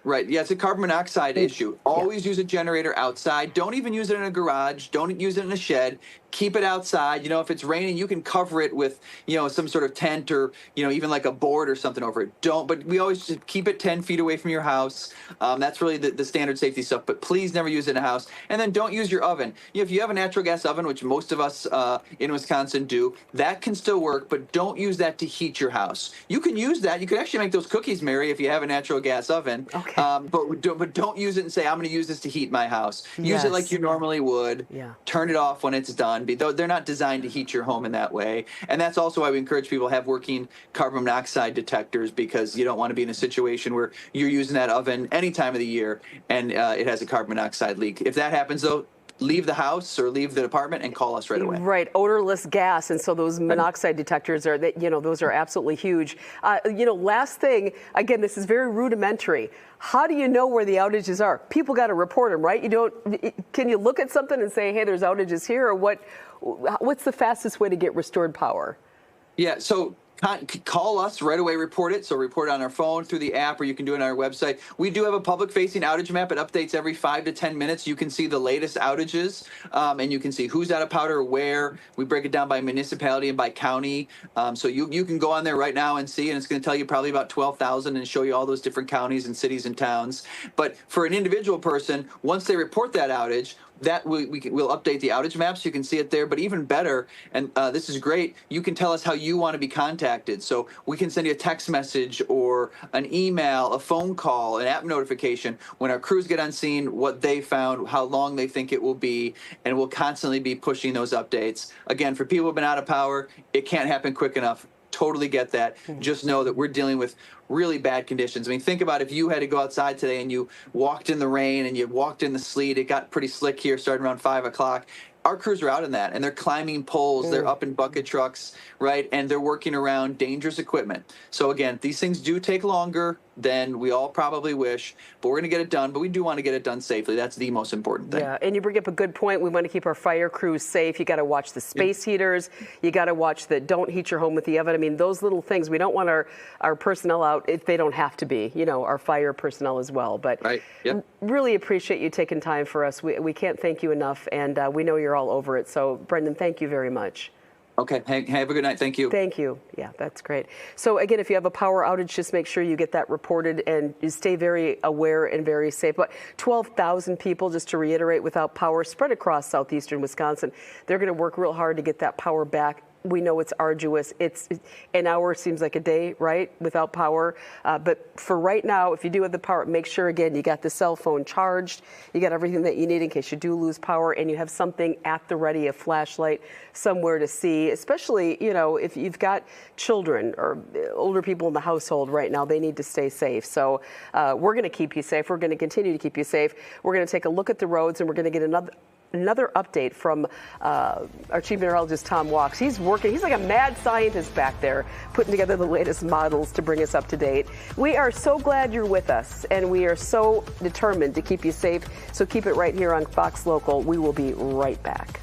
Right. Yeah, it's a carbon monoxide issue. Always use a generator outside. Don't even use it in a garage. Don't use it in a shed. Keep it outside. You know, if it's raining, you can cover it with, some sort of tent or, even like a board or something over it. But we always just keep it 10 feet away from your house. That's really the standard safety stuff. But please never use it in a house. And then don't use your oven. If you have a natural gas oven, which most of us in Wisconsin do, that can still work. But don't use that to heat your house. You can use that. You could actually make those cookies, Mary, if you have a natural gas oven. Okay. But don't use it and say, I'm going to use this to heat my house. Use it like you normally would. Yeah. Turn it off when it's done. They're not designed to heat your home in that way. And that's also why we encourage people to have working carbon monoxide detectors, because you don't want to be in a situation where you're using that oven any time of the year and it has a carbon monoxide leak. If that happens, though, leave the house or leave the apartment and call us right away. Right, odorless gas, and so those monoxide detectors are, those are absolutely huge. Last thing, again, this is very rudimentary. How do you know where the outages are? People got to report them, right? Can you look at something and say, hey, there's outages here, or what's the fastest way to get restored power? Yeah, so call us right away, report it. So report it on our phone, through the app, or you can do it on our website. We do have a public-facing outage map. It updates every 5 to 10 minutes. You can see the latest outages, and you can see who's out of power, where. We break it down by municipality and by county. So you can go on there right now and see, and it's going to tell you probably about 12,000 and show you all those different counties and cities and towns. But for an individual person, once they report that outage, that we'll update the outage map so you can see it there. But even better, and this is great, you can tell us how you want to be contacted. So we can send you a text message or an email, a phone call, an app notification when our crews get on scene, what they found, how long they think it will be, and we'll constantly be pushing those updates. Again, for people who have been out of power, it can't happen quick enough. Totally get that. Just know that we're dealing with really bad conditions. I mean, think about if you had to go outside today and you walked in the rain and you walked in the sleet. It got pretty slick here starting around 5 o'clock. Our crews are out in that, and they're climbing poles. They're up in bucket trucks, right? And they're working around dangerous equipment. So again, these things do take longer than we all probably wish, but we're going to get it done. But we do want to get it done safely. That's the most important thing. Yeah, and you bring up a good point. We want to keep our fire crews safe. You got to watch the space heaters. You got to watch the don't heat your home with the oven. I mean, those little things. We don't want our personnel out if they don't have to be. Our fire personnel as well. But really appreciate you taking time for us. We can't thank you enough, and we know you're all over it. So, Brendan, thank you very much. Okay. Have a good night. Thank you. Thank you. Yeah, that's great. So again, if you have a power outage, just make sure you get that reported and you stay very aware and very safe. But 12,000 people, just to reiterate, without power spread across southeastern Wisconsin. They're going to work real hard to get that power back. We know it's arduous. It's an hour seems like a day, right, without power. But for right now, if you do have the power, make sure, again, you got the cell phone charged. You got everything that you need in case you do lose power, and you have something at the ready, a flashlight, somewhere to see, especially, if you've got children or older people in the household right now, they need to stay safe. So we're going to keep you safe. We're going to continue to keep you safe. We're going to take a look at the roads, and we're going to get another update from our chief meteorologist, Tom Walks. He's working. He's like a mad scientist back there, putting together the latest models to bring us up to date. We are so glad you're with us, and we are so determined to keep you safe. So keep it right here on Fox Local. We will be right back.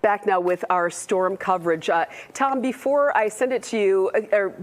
Back now with our storm coverage. Tom, before I send it to you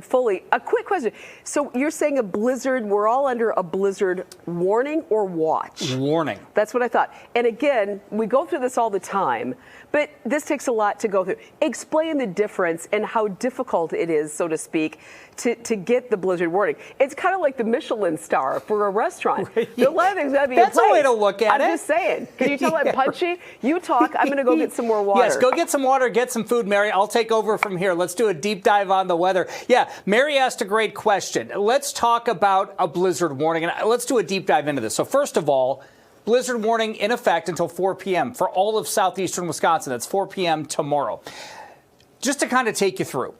fully, a quick question. So you're saying a blizzard, we're all under a blizzard warning or watch? Warning. That's what I thought. And again, we go through this all the time, but this takes a lot to go through. Explain the difference and how difficult it is, so to speak, to get the blizzard warning. It's kind of like the Michelin star for a restaurant. Right. A lot of things got to be in place. That's a way to look at it. I'm just saying. Can you tell I'm punchy? You talk. I'm going to go get some more water. Yes, go get some water, get some food, Mary. I'll take over from here. Let's do a deep dive on the weather. Yeah, Mary asked a great question. Let's talk about a blizzard warning, and let's do a deep dive into this. So first of all, blizzard warning in effect until 4 p.m. for all of southeastern Wisconsin. That's 4 p.m. tomorrow. Just to kind of take you through.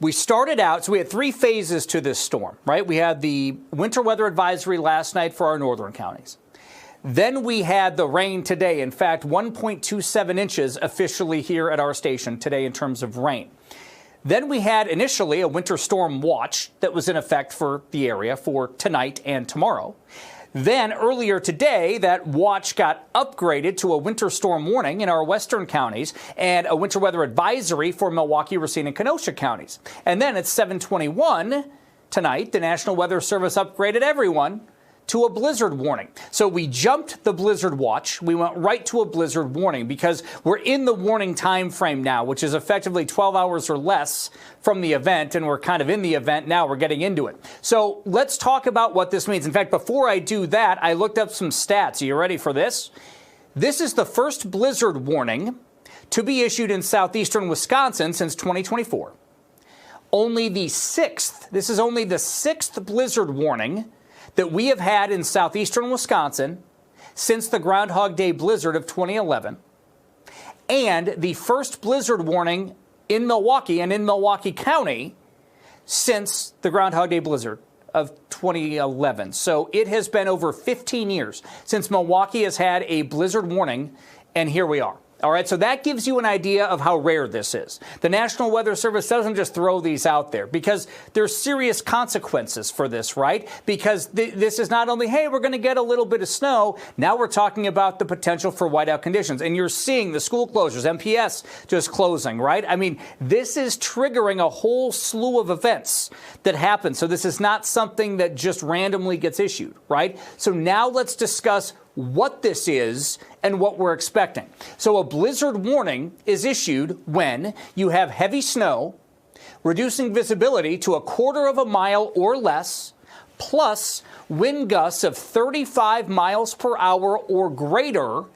We started out, so we had 3 phases to this storm, right? We had the winter weather advisory last night for our northern counties. Then we had the rain today. In fact, 1.27 inches officially here at our station today in terms of rain. Then we had initially a winter storm watch that was in effect for the area for tonight and tomorrow. Then earlier today, that watch got upgraded to a winter storm warning in our western counties and a winter weather advisory for Milwaukee, Racine, and Kenosha counties. And then at 7:21 tonight, the National Weather Service upgraded everyone to a blizzard warning. So we jumped the blizzard watch. We went right to a blizzard warning because we're in the warning time frame now, which is effectively 12 hours or less from the event, and we're kind of in the event now. We're getting into it. So let's talk about what this means. In fact, before I do that, I looked up some stats. Are you ready for this? This is the first blizzard warning to be issued in southeastern Wisconsin since 2024. Only the 6th, this is only the 6th blizzard warning that we have had in southeastern Wisconsin since the Groundhog Day blizzard of 2011, and the first blizzard warning in Milwaukee and in Milwaukee County since the Groundhog Day blizzard of 2011. So it has been over 15 years since Milwaukee has had a blizzard warning, and here we are. All right, so that gives you an idea of how rare this is. The National Weather Service doesn't just throw these out there because there's serious consequences for this, right? Because this is not only, hey, we're going to get a little bit of snow. Now we're talking about the potential for whiteout conditions. And you're seeing the school closures, MPS just closing, right? I mean, this is triggering a whole slew of events that happen. So this is not something that just randomly gets issued, right? So now let's discuss what this is and what we're expecting. So a blizzard warning is issued when you have heavy snow, reducing visibility to 1/4 mile or less, plus wind gusts of 35 miles per hour or greater,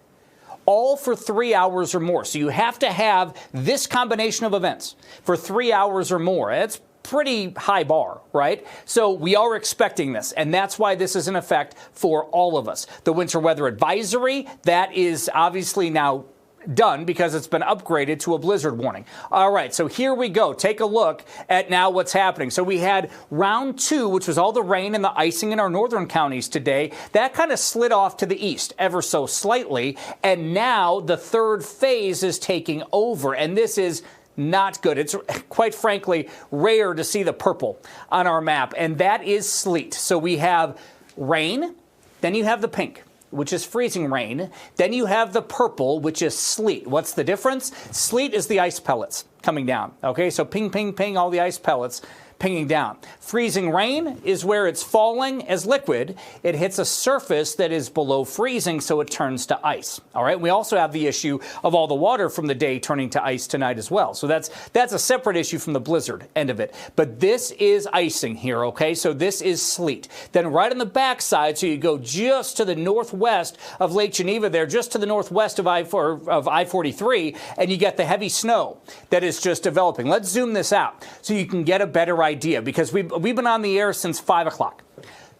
all for 3 hours or more. So you have to have this combination of events for 3 hours or more. It's pretty high bar, right? So we are expecting this, and that's why this is in effect for all of us. The winter weather advisory, that is obviously now done because it's been upgraded to a blizzard warning. All right, so here we go. Take a look at now what's happening. So we had round 2, which was all the rain and the icing in our northern counties today. That kind of slid off to the east ever so slightly, and now the 3rd phase is taking over, and this is not good. It's quite frankly rare to see the purple on our map, and that is sleet. So we have rain, then you have the pink, which is freezing rain. Then you have the purple, which is sleet. What's the difference? Sleet is the ice pellets coming down. Okay, so ping, ping, ping, all the ice pellets pinging down. Freezing rain is where it's falling as liquid. It hits a surface that is below freezing, so it turns to ice. All right. We also have the issue of all the water from the day turning to ice tonight as well. So that's a separate issue from the blizzard end of it. But this is icing here. OK, so this is sleet. Then right on the backside, so you go just to the northwest of Lake Geneva there, just to the northwest of I-43, and you get the heavy snow that is just developing. Let's zoom this out so you can get a better idea, because we've been on the air since 5 o'clock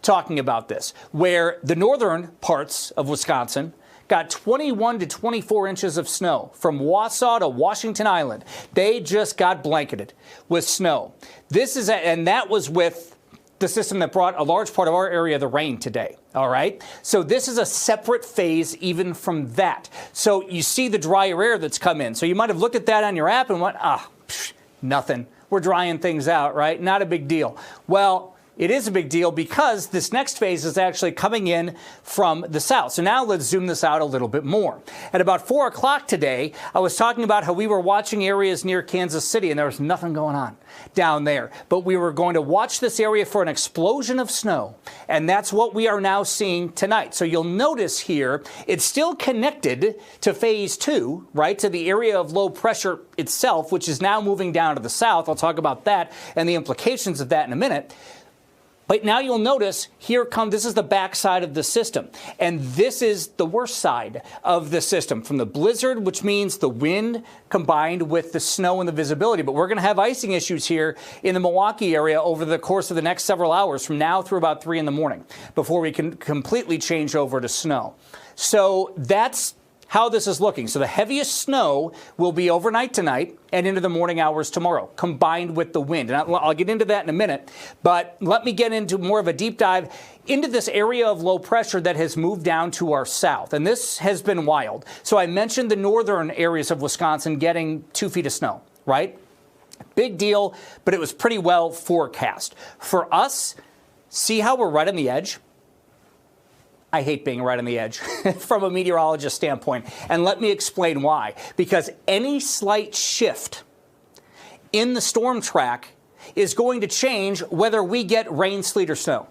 talking about this, where the northern parts of Wisconsin got 21 to 24 inches of snow from Wausau to Washington Island. They just got blanketed with snow. And that was with the system that brought a large part of our area the rain today. All right. So this is a separate phase even from that. So you see the drier air that's come in. So you might have looked at that on your app and went, nothing. We're drying things out, right? Not a big deal. Well, It is a big deal because this next phase is actually coming in from the south. So now let's zoom this out a little bit more. At about 4 o'clock today, I was talking about how we were watching areas near Kansas City and there was nothing going on down there. But we were going to watch this area for an explosion of snow. And that's what we are now seeing tonight. So you'll notice here, it's still connected to phase 2, right, to the area of low pressure itself, which is now moving down to the south. I'll talk about that and the implications of that in a minute. But now you'll notice this is the backside of the system. And this is the worst side of the system from the blizzard, which means the wind combined with the snow and the visibility. But we're going to have icing issues here in the Milwaukee area over the course of the next several hours from now through about 3 in the morning before we can completely change over to snow. So that's how this is looking. So the heaviest snow will be overnight tonight and into the morning hours tomorrow, combined with the wind. And I'll get into that in a minute, but let me get into more of a deep dive into this area of low pressure that has moved down to our south. And this has been wild. So I mentioned the northern areas of Wisconsin getting 2 feet of snow, right? Big deal, but it was pretty well forecast. For us, see how we're right on the edge? I hate being right on the edge from a meteorologist standpoint. And let me explain why. Because any slight shift in the storm track is going to change whether we get rain, sleet, or snow.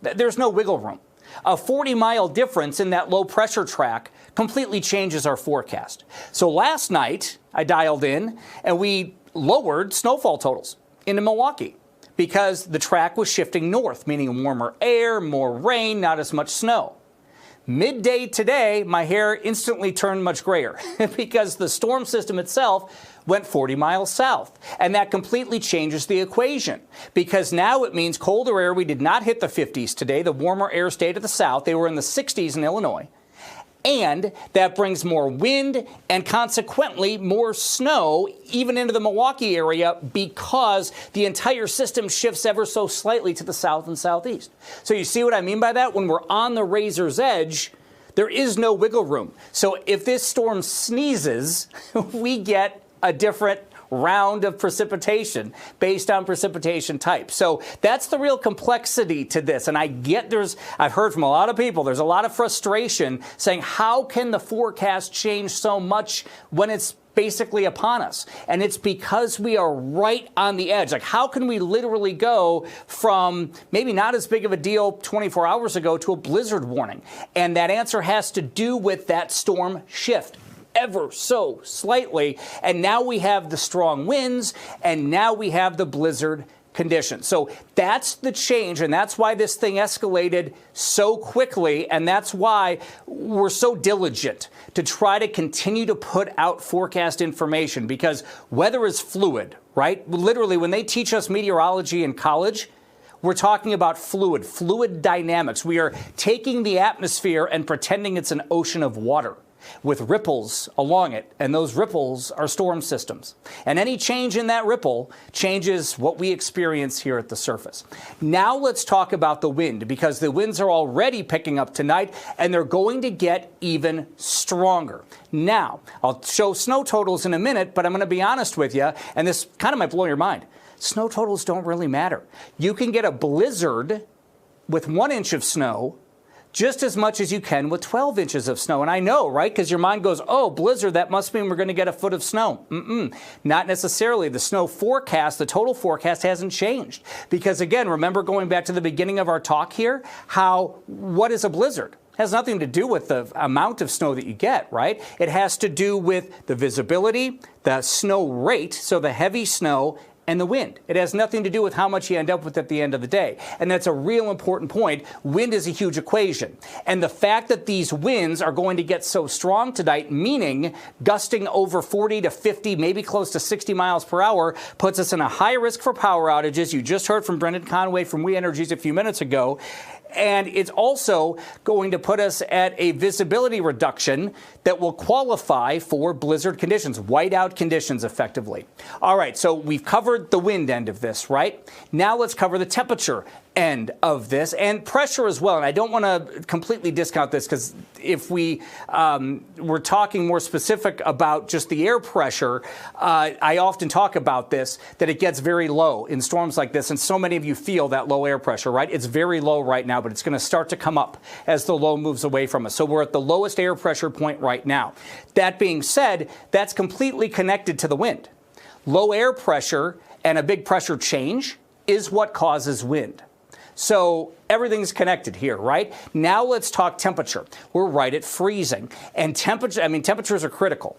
There's no wiggle room. A 40-mile difference in that low pressure track completely changes our forecast. So last night, I dialed in and we lowered snowfall totals into Milwaukee because the track was shifting north, meaning warmer air, more rain, not as much snow. Midday today, my hair instantly turned much grayer because the storm system itself went 40 miles south. And that completely changes the equation because now it means colder air. We did not hit the 50s today. The warmer air stayed to the south. They were in the 60s in Illinois. And that brings more wind and consequently more snow even into the Milwaukee area because the entire system shifts ever so slightly to the south and southeast. So you see what I mean by that? When we're on the razor's edge, there is no wiggle room. So if this storm sneezes, we get a different round of precipitation based on precipitation type. So that's the real complexity to this. And I've heard from a lot of people, there's a lot of frustration saying, how can the forecast change so much when it's basically upon us? And it's because we are right on the edge. Like, how can we literally go from maybe not as big of a deal 24 hours ago to a blizzard warning? And that answer has to do with that storm shift. Ever so slightly. And now we have the strong winds and now we have the blizzard conditions. So that's the change. And that's why this thing escalated so quickly. And that's why we're so diligent to try to continue to put out forecast information because weather is fluid, right? Literally, when they teach us meteorology in college, we're talking about fluid dynamics. We are taking the atmosphere and pretending it's an ocean of water with ripples along it, and those ripples are storm systems. And any change in that ripple changes what we experience here at the surface. Now let's talk about the wind, because the winds are already picking up tonight, and they're going to get even stronger. Now, I'll show snow totals in a minute, but I'm going to be honest with you, and this kind of might blow your mind. Snow totals don't really matter. You can get a blizzard with 1 inch of snow just as much as you can with 12 inches of snow. And I know, right? Because your mind goes, oh, blizzard, that must mean we're going to get a foot of snow. Not necessarily. The snow forecast, the total forecast hasn't changed. Because again, remember going back to the beginning of our talk here, what is a blizzard? It has nothing to do with the amount of snow that you get, right? It has to do with the visibility, the snow rate, so the heavy snow, and the wind. It has nothing to do with how much you end up with at the end of the day. And that's a real important point. Wind is a huge equation. And the fact that these winds are going to get so strong tonight, meaning gusting over 40 to 50, maybe close to 60 miles per hour, puts us in a high risk for power outages. You just heard from Brendan Conway from We Energies a few minutes ago. And it's also going to put us at a visibility reduction that will qualify for blizzard conditions, whiteout conditions effectively. All right, so we've covered covered the wind end of this, right? Now let's cover the temperature end of this and pressure as well. And I don't want to completely discount this, because if we're talking more specific about just the air pressure, I often talk about this, that it gets very low in storms like this. And so many of you feel that low air pressure, right? It's very low right now, but it's going to start to come up as the low moves away from us. So we're at the lowest air pressure point right now. That being said, that's completely connected to the wind. Low air pressure and a big pressure change is what causes wind. So everything's connected here, right? Now let's talk temperature. We're right at freezing. And temperatures are critical.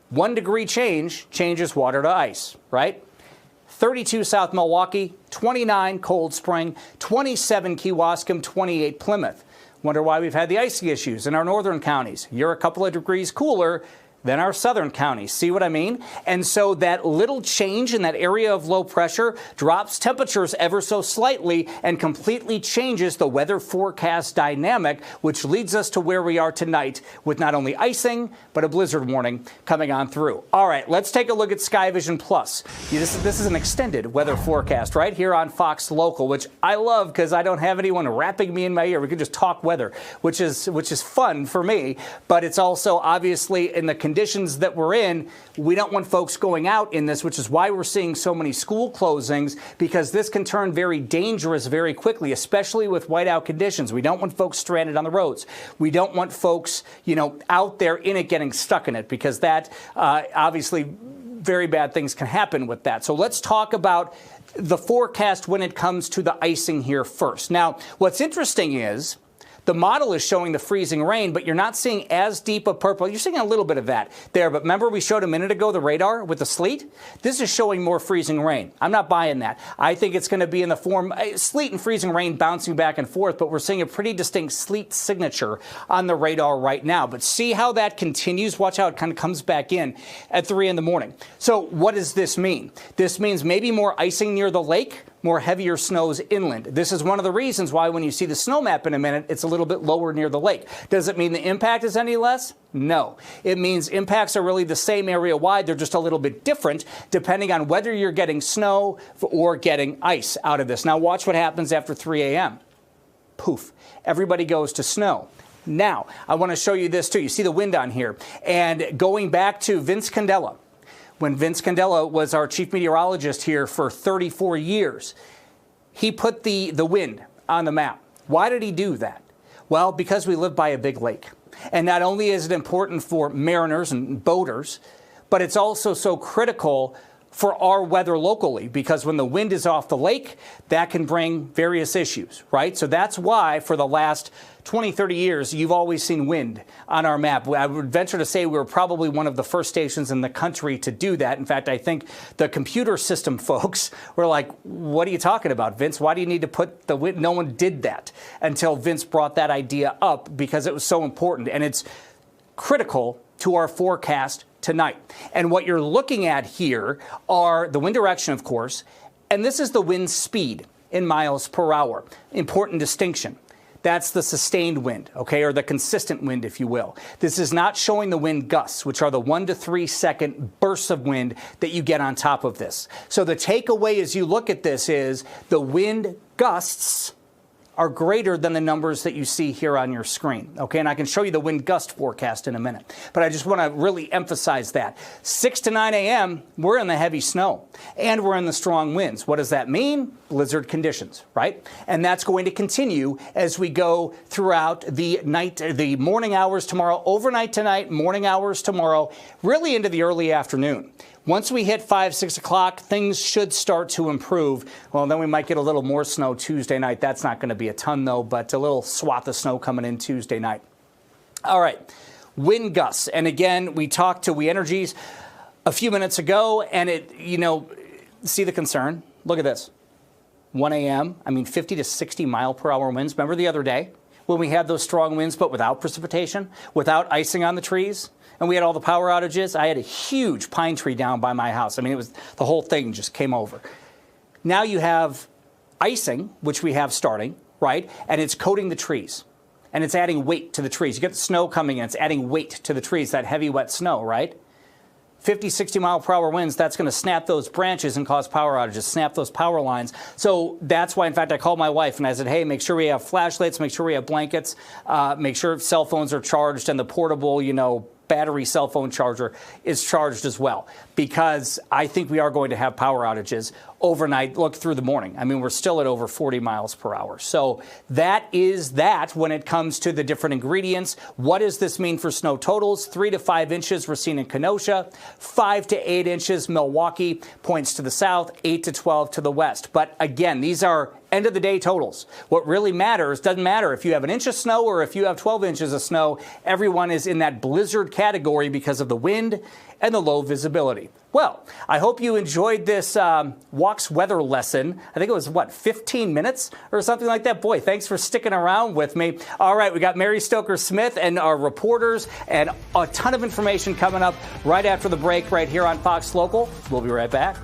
1 degree change changes water to ice, right? 32 South Milwaukee, 29 Cold Spring, 27 Kewaskum, 28 Plymouth. Wonder why we've had the icy issues in our northern counties. You're a couple of degrees cooler than our southern counties. See what I mean? And so that little change in that area of low pressure drops temperatures ever so slightly and completely changes the weather forecast dynamic, which leads us to where we are tonight with not only icing, but a blizzard warning coming on through. All right, let's take a look at Sky Vision Plus. This is an extended weather forecast right here on Fox Local, which I love because I don't have anyone rapping me in my ear. We can just talk weather, which is fun for me, but it's also obviously in the conditions that we're in, we don't want folks going out in this, which is why we're seeing so many school closings, because this can turn very dangerous very quickly, especially with whiteout conditions. We don't want folks stranded on the roads. We don't want folks, out there in it getting stuck in it, because that obviously very bad things can happen with that. So let's talk about the forecast when it comes to the icing here first. Now, what's interesting is the model is showing the freezing rain, but you're not seeing as deep a purple. You're seeing a little bit of that there, but remember we showed a minute ago the radar with the sleet? This is showing more freezing rain. I'm not buying that. I think it's going to be in the form, sleet and freezing rain bouncing back and forth, but we're seeing a pretty distinct sleet signature on the radar right now. But see how that continues? Watch how it kind of comes back in at 3 in the morning. So what does this mean? This means maybe more icing near the lake, more heavier snows inland. This is one of the reasons why when you see the snow map in a minute, it's a little bit lower near the lake. Does it mean the impact is any less? No. It means impacts are really the same area wide. They're just a little bit different depending on whether you're getting snow or getting ice out of this. Now watch what happens after 3 a.m. Poof. Everybody goes to snow. Now, I want to show you this too. You see the wind on here. And going back to Vince Candela, when Vince Candela was our chief meteorologist here for 34 years, he put the wind on the map. Why did he do that? Well, because we live by a big lake. And not only is it important for mariners and boaters, but it's also so critical for our weather locally, because when the wind is off the lake, that can bring various issues, right? So that's why for the last 20, 30 years, you've always seen wind on our map. I would venture to say we were probably one of the first stations in the country to do that. In fact, I think the computer system folks were like, what are you talking about, Vince? Why do you need to put the wind? No one did that until Vince brought that idea up, because it was so important. And it's critical to our forecast tonight. And what you're looking at here are the wind direction, of course, and this is the wind speed in miles per hour. Important distinction. That's the sustained wind, okay, or the consistent wind, if you will. This is not showing the wind gusts, which are the 1 to 3 second bursts of wind that you get on top of this. So the takeaway as you look at this is the wind gusts are greater than the numbers that you see here on your screen. Okay, and I can show you the wind gust forecast in a minute. But I just want to really emphasize that. 6 to 9 a.m., we're in the heavy snow, and we're in the strong winds. What does that mean? Blizzard conditions, right? And that's going to continue as we go throughout the night, the morning hours tomorrow, overnight tonight, morning hours tomorrow, really into the early afternoon. Once we hit 5, 6 o'clock, things should start to improve. Well, then we might get a little more snow Tuesday night. That's not going to be a ton, though, but a little swath of snow coming in Tuesday night. All right, wind gusts. And again, we talked to We Energies a few minutes ago, and see the concern? Look at this. 1 a.m., 50 to 60 mile per hour winds. Remember the other day when we had those strong winds, but without precipitation, without icing on the trees? And we had all the power outages. I had a huge pine tree down by my house. It was the whole thing just came over. Now you have icing, which we have starting, right? And it's coating the trees. And it's adding weight to the trees. You get the snow coming in. It's adding weight to the trees, that heavy, wet snow, right? 50, 60 mile per hour winds, that's going to snap those branches and cause power outages, snap those power lines. So that's why, in fact, I called my wife and I said, hey, make sure we have flashlights, make sure we have blankets, make sure cell phones are charged and the portable, battery cell phone charger is charged as well, because I think we are going to have power outages overnight, look through the morning. I mean, we're still at over 40 miles per hour. So that is that when it comes to the different ingredients. What does this mean for snow totals? 3 to 5 inches we're seeing in Kenosha, 5 to 8 inches Milwaukee, points to the south, 8 to 12 to the west. But again, these are end of the day totals. What really matters, doesn't matter if you have an inch of snow or if you have 12 inches of snow, everyone is in that blizzard category because of the wind and the low visibility. Well, I hope you enjoyed this WOX weather lesson. I think it was, 15 minutes or something like that? Boy, thanks for sticking around with me. All right, we got Mary Stoker-Smith and our reporters and a ton of information coming up right after the break right here on Fox Local. We'll be right back.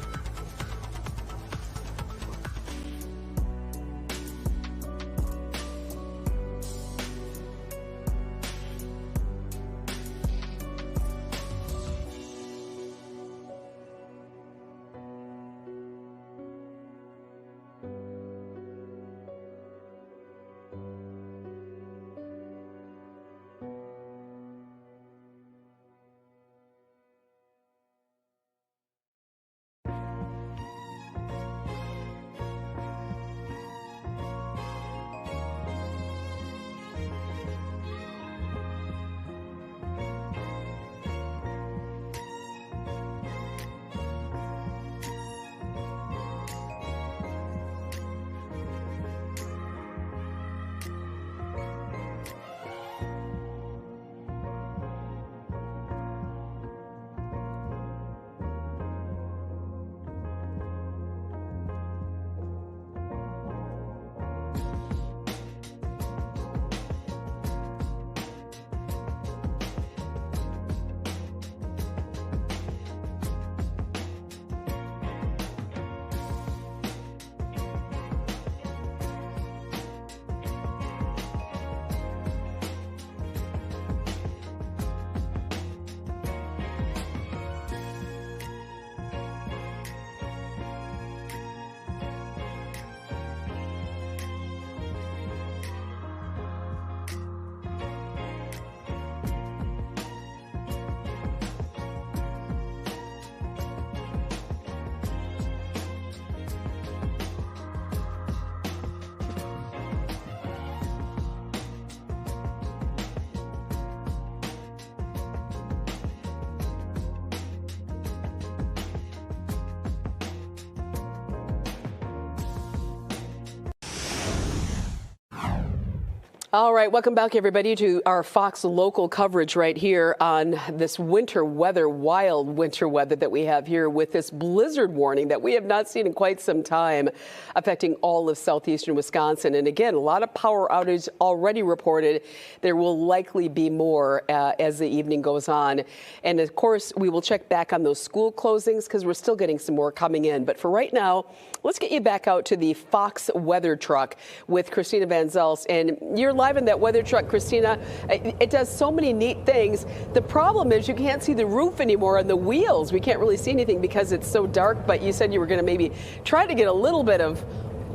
All right, welcome back, everybody, to our Fox local coverage right here on this winter weather, wild winter weather that we have here with this blizzard warning that we have not seen in quite some time, affecting all of southeastern Wisconsin. And again, a lot of power outage already reported. There will likely be more as the evening goes on. And of course, we will check back on those school closings because we're still getting some more coming in. But for right now, let's get you back out to the Fox weather truck with Christina Van Zelst. And you're live in that weather truck, Christina. It does so many neat things. The problem is you can't see the roof anymore and the wheels. We can't really see anything because it's so dark, but you said you were going to maybe try to get a little bit of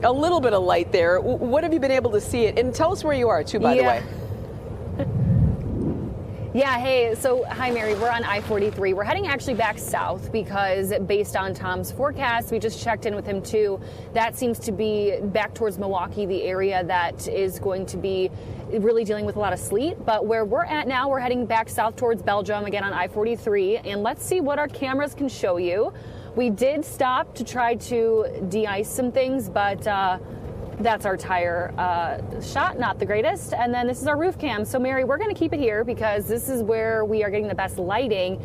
light there. What have you been able to see it? And tell us where you are too, by the way. Yeah, hey, so hi, Mary. We're on I-43. We're heading actually back south because based on Tom's forecast, we just checked in with him too. That seems to be back towards Milwaukee, the area that is going to be really dealing with a lot of sleet. But where we're at now, we're heading back south towards Belgium, again on I-43. And let's see what our cameras can show you. We did stop to try to de-ice some things, but that's our tire shot, not the greatest. And then this is our roof cam. So Mary, we're going to keep it here because this is where we are getting the best lighting.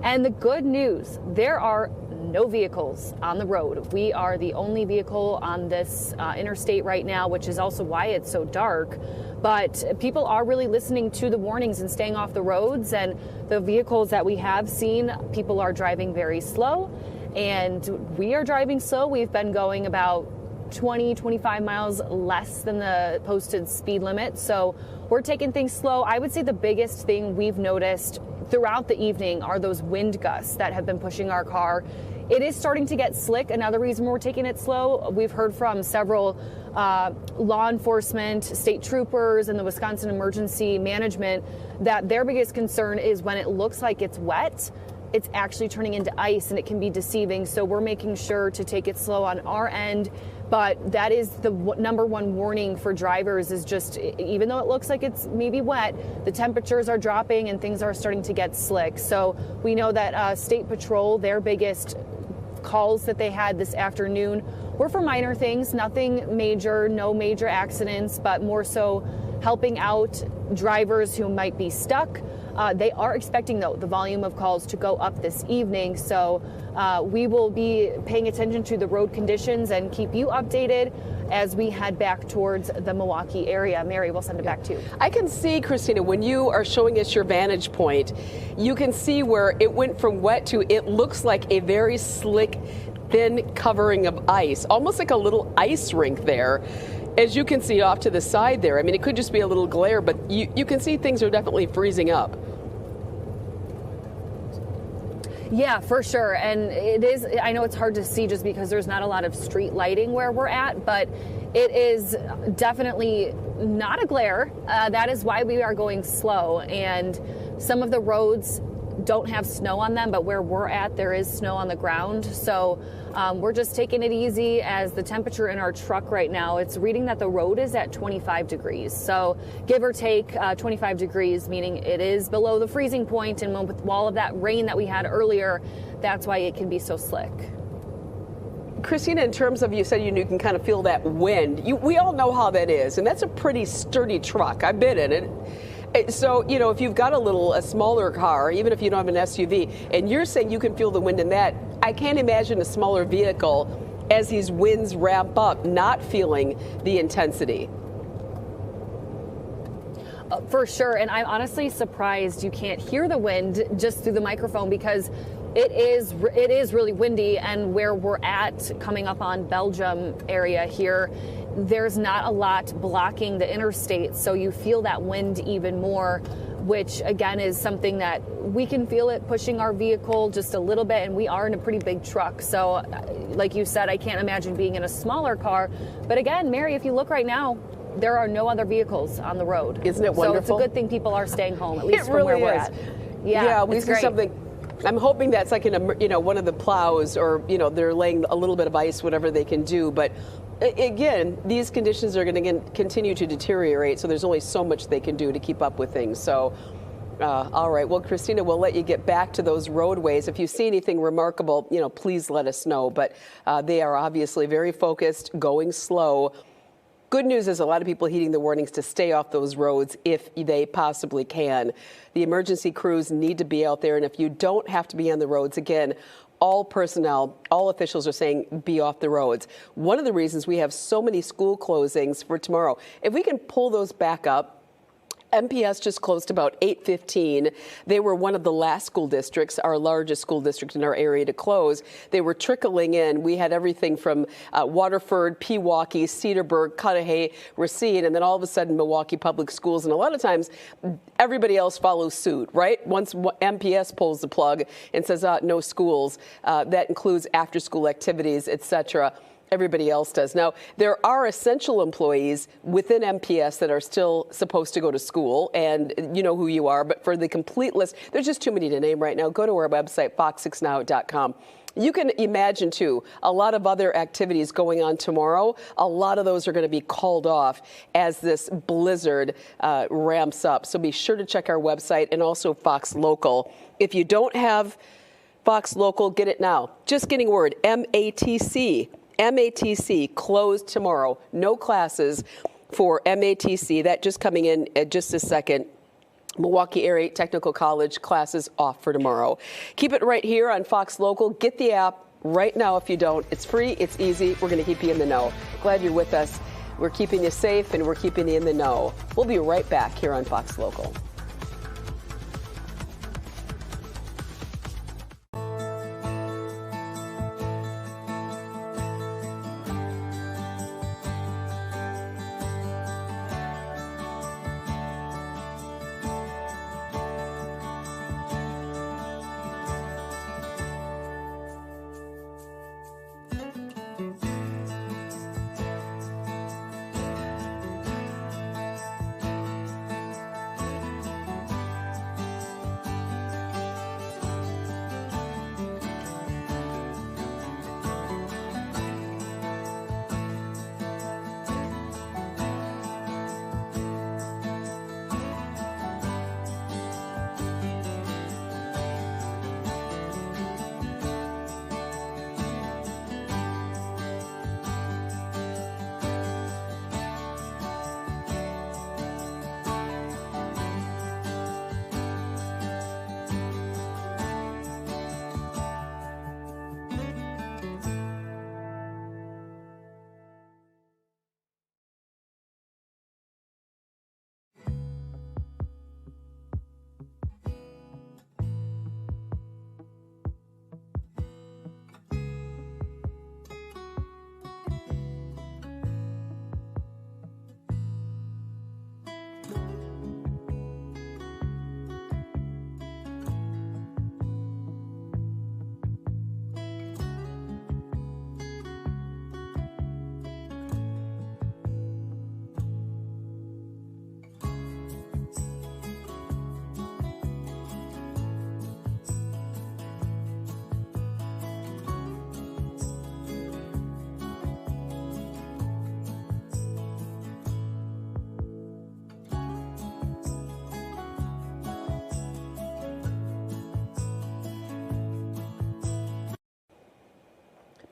And the good news, there are no vehicles on the road. We are the only vehicle on this interstate right now, which is also why it's so dark. But people are really listening to the warnings and staying off the roads. And the vehicles that we have seen, people are driving very slow. And we are driving slow. We've been going about 20, 25 miles less than the posted speed limit. So we're taking things slow. I would say the biggest thing we've noticed throughout the evening are those wind gusts that have been pushing our car. It is starting to get slick. Another reason we're taking it slow, we've heard from several law enforcement, state troopers, and the Wisconsin Emergency Management that their biggest concern is when it looks like it's wet, it's actually turning into ice and it can be deceiving. So we're making sure to take it slow on our end. But that is the number one warning for drivers is just, even though it looks like it's maybe wet, the temperatures are dropping and things are starting to get slick. So we know that State Patrol, their biggest calls that they had this afternoon were for minor things, nothing major, no major accidents, but more so helping out drivers who might be stuck. They are expecting, though, the volume of calls to go up this evening. So we will be paying attention to the road conditions and keep you updated as we head back towards the Milwaukee area. Mary, we'll send it back to you. I can see, Christina, when you are showing us your vantage point, you can see where it went from wet to it looks like a very slick, thin covering of ice, almost like a little ice rink there. As you can see off to the side there, I mean, it could just be a little glare, but you can see things are definitely freezing up. Yeah, for sure. And it is, I know it's hard to see just because there's not a lot of street lighting where we're at, but it is definitely not a glare. That is why we are going slow. And some of the roads don't have snow on them, but where we're at, there is snow on the ground. So we're just taking it easy as the temperature in our truck right now, it's reading that the road is at 25 degrees. So give or take 25 degrees, meaning it is below the freezing point. And with all of that rain that we had earlier, that's why it can be so slick. Christina, in terms of, you said you can kind of feel that wind. We all know how that is, and that's a pretty sturdy truck. I've been in it. So, you know, if you've got a smaller car, even if you don't have an SUV, and you're saying you can feel the wind in that, I can't imagine a smaller vehicle as these winds ramp up not feeling the intensity. For sure. And I'm honestly surprised you can't hear the wind just through the microphone because it is really windy. And where we're at, coming up on Belgium area here, there's not a lot blocking the interstate, so you feel that wind even more, which again is something that we can feel it pushing our vehicle just a little bit, and we are in a pretty big truck. So like you said, I can't imagine being in a smaller car. But again, Mary, if you look right now, there are no other vehicles on the road. Isn't it wonderful? So it's a good thing people are staying home, at least from really where we're is. at. Yeah, we see something. I'm hoping that's like one of the plows, or they're laying a little bit of ice, whatever they can do. But again, these conditions are going to continue to deteriorate, so there's only so much they can do to keep up with things. So, all right. Well, Christina, we'll let you get back to those roadways. If you see anything remarkable, please let us know. But they are obviously very focused, going slow. Good news is a lot of people heeding the warnings to stay off those roads if they possibly can. The emergency crews need to be out there, and if you don't have to be on the roads, again, all personnel, all officials are saying be off the roads. One of the reasons we have so many school closings for tomorrow, if we can pull those back up, MPS just closed about 8:15. They were one of the last school districts, our largest school district in our area, to close. They were trickling in. We had everything from Waterford, Pewaukee, Cedarburg, Cudahy, Racine, and then all of a sudden Milwaukee Public Schools. And a lot of times everybody else follows suit, right? Once MPS pulls the plug and says no schools, that includes after-school activities, etc. Everybody else does. Now, there are essential employees within MPS that are still supposed to go to school, and you know who you are, but for the complete list, there's just too many to name right now. Go to our website, fox6now.com. You can imagine, too, a lot of other activities going on tomorrow. A lot of those are going to be called off as this blizzard ramps up. So be sure to check our website and also Fox Local. If you don't have Fox Local, get it now. Just getting word, MATC closed tomorrow. No classes for MATC. That just coming in at just a second. Milwaukee Area Technical College classes off for tomorrow. Keep it right here on Fox Local. Get the app right now if you don't. It's free. It's easy. We're going to keep you in the know. Glad you're with us. We're keeping you safe and we're keeping you in the know. We'll be right back here on Fox Local.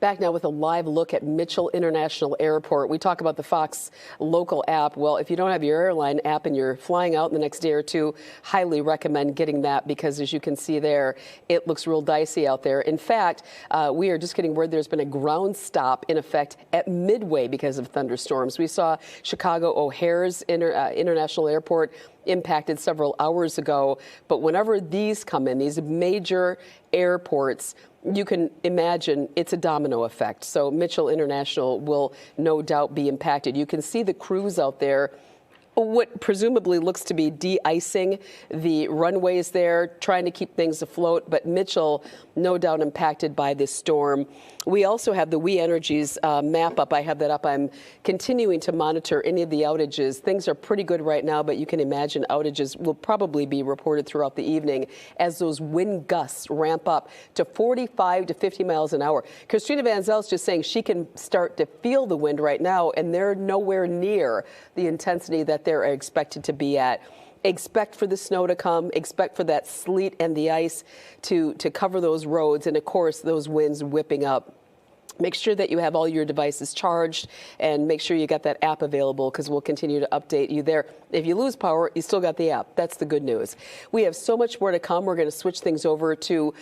back now with a live look at Mitchell International Airport. We talk about the Fox local app. Well, if you don't have your airline app and you're flying out in the next day or two, highly recommend getting that because, as you can see there, it looks real dicey out there. In fact, we are just getting word there's been a ground stop in effect at Midway because of thunderstorms. We saw Chicago O'Hare's International Airport impacted several hours ago. But whenever these come in, these major airports, you can imagine it's a domino effect. So Mitchell International will no doubt be impacted. You can see the crews out there, what presumably looks to be de-icing the runways there, trying to keep things afloat. But Mitchell, no doubt impacted by this storm. We also have the We Energies map up. I have that up. I'm continuing to monitor any of the outages. Things are pretty good right now, but you can imagine outages will probably be reported throughout the evening as those wind gusts ramp up to 45 to 50 miles an hour. Christina Van Zel's just saying she can start to feel the wind right now, and they're nowhere near the intensity that they're expected to be at. Expect for the snow to come, expect for that sleet and the ice to cover those roads, and of course those winds whipping up. Make sure that you have all your devices charged and make sure you got that app available because we'll continue to update you there. If you lose power, you still got the app. That's the good news. We have so much more to come. We're going to switch things over to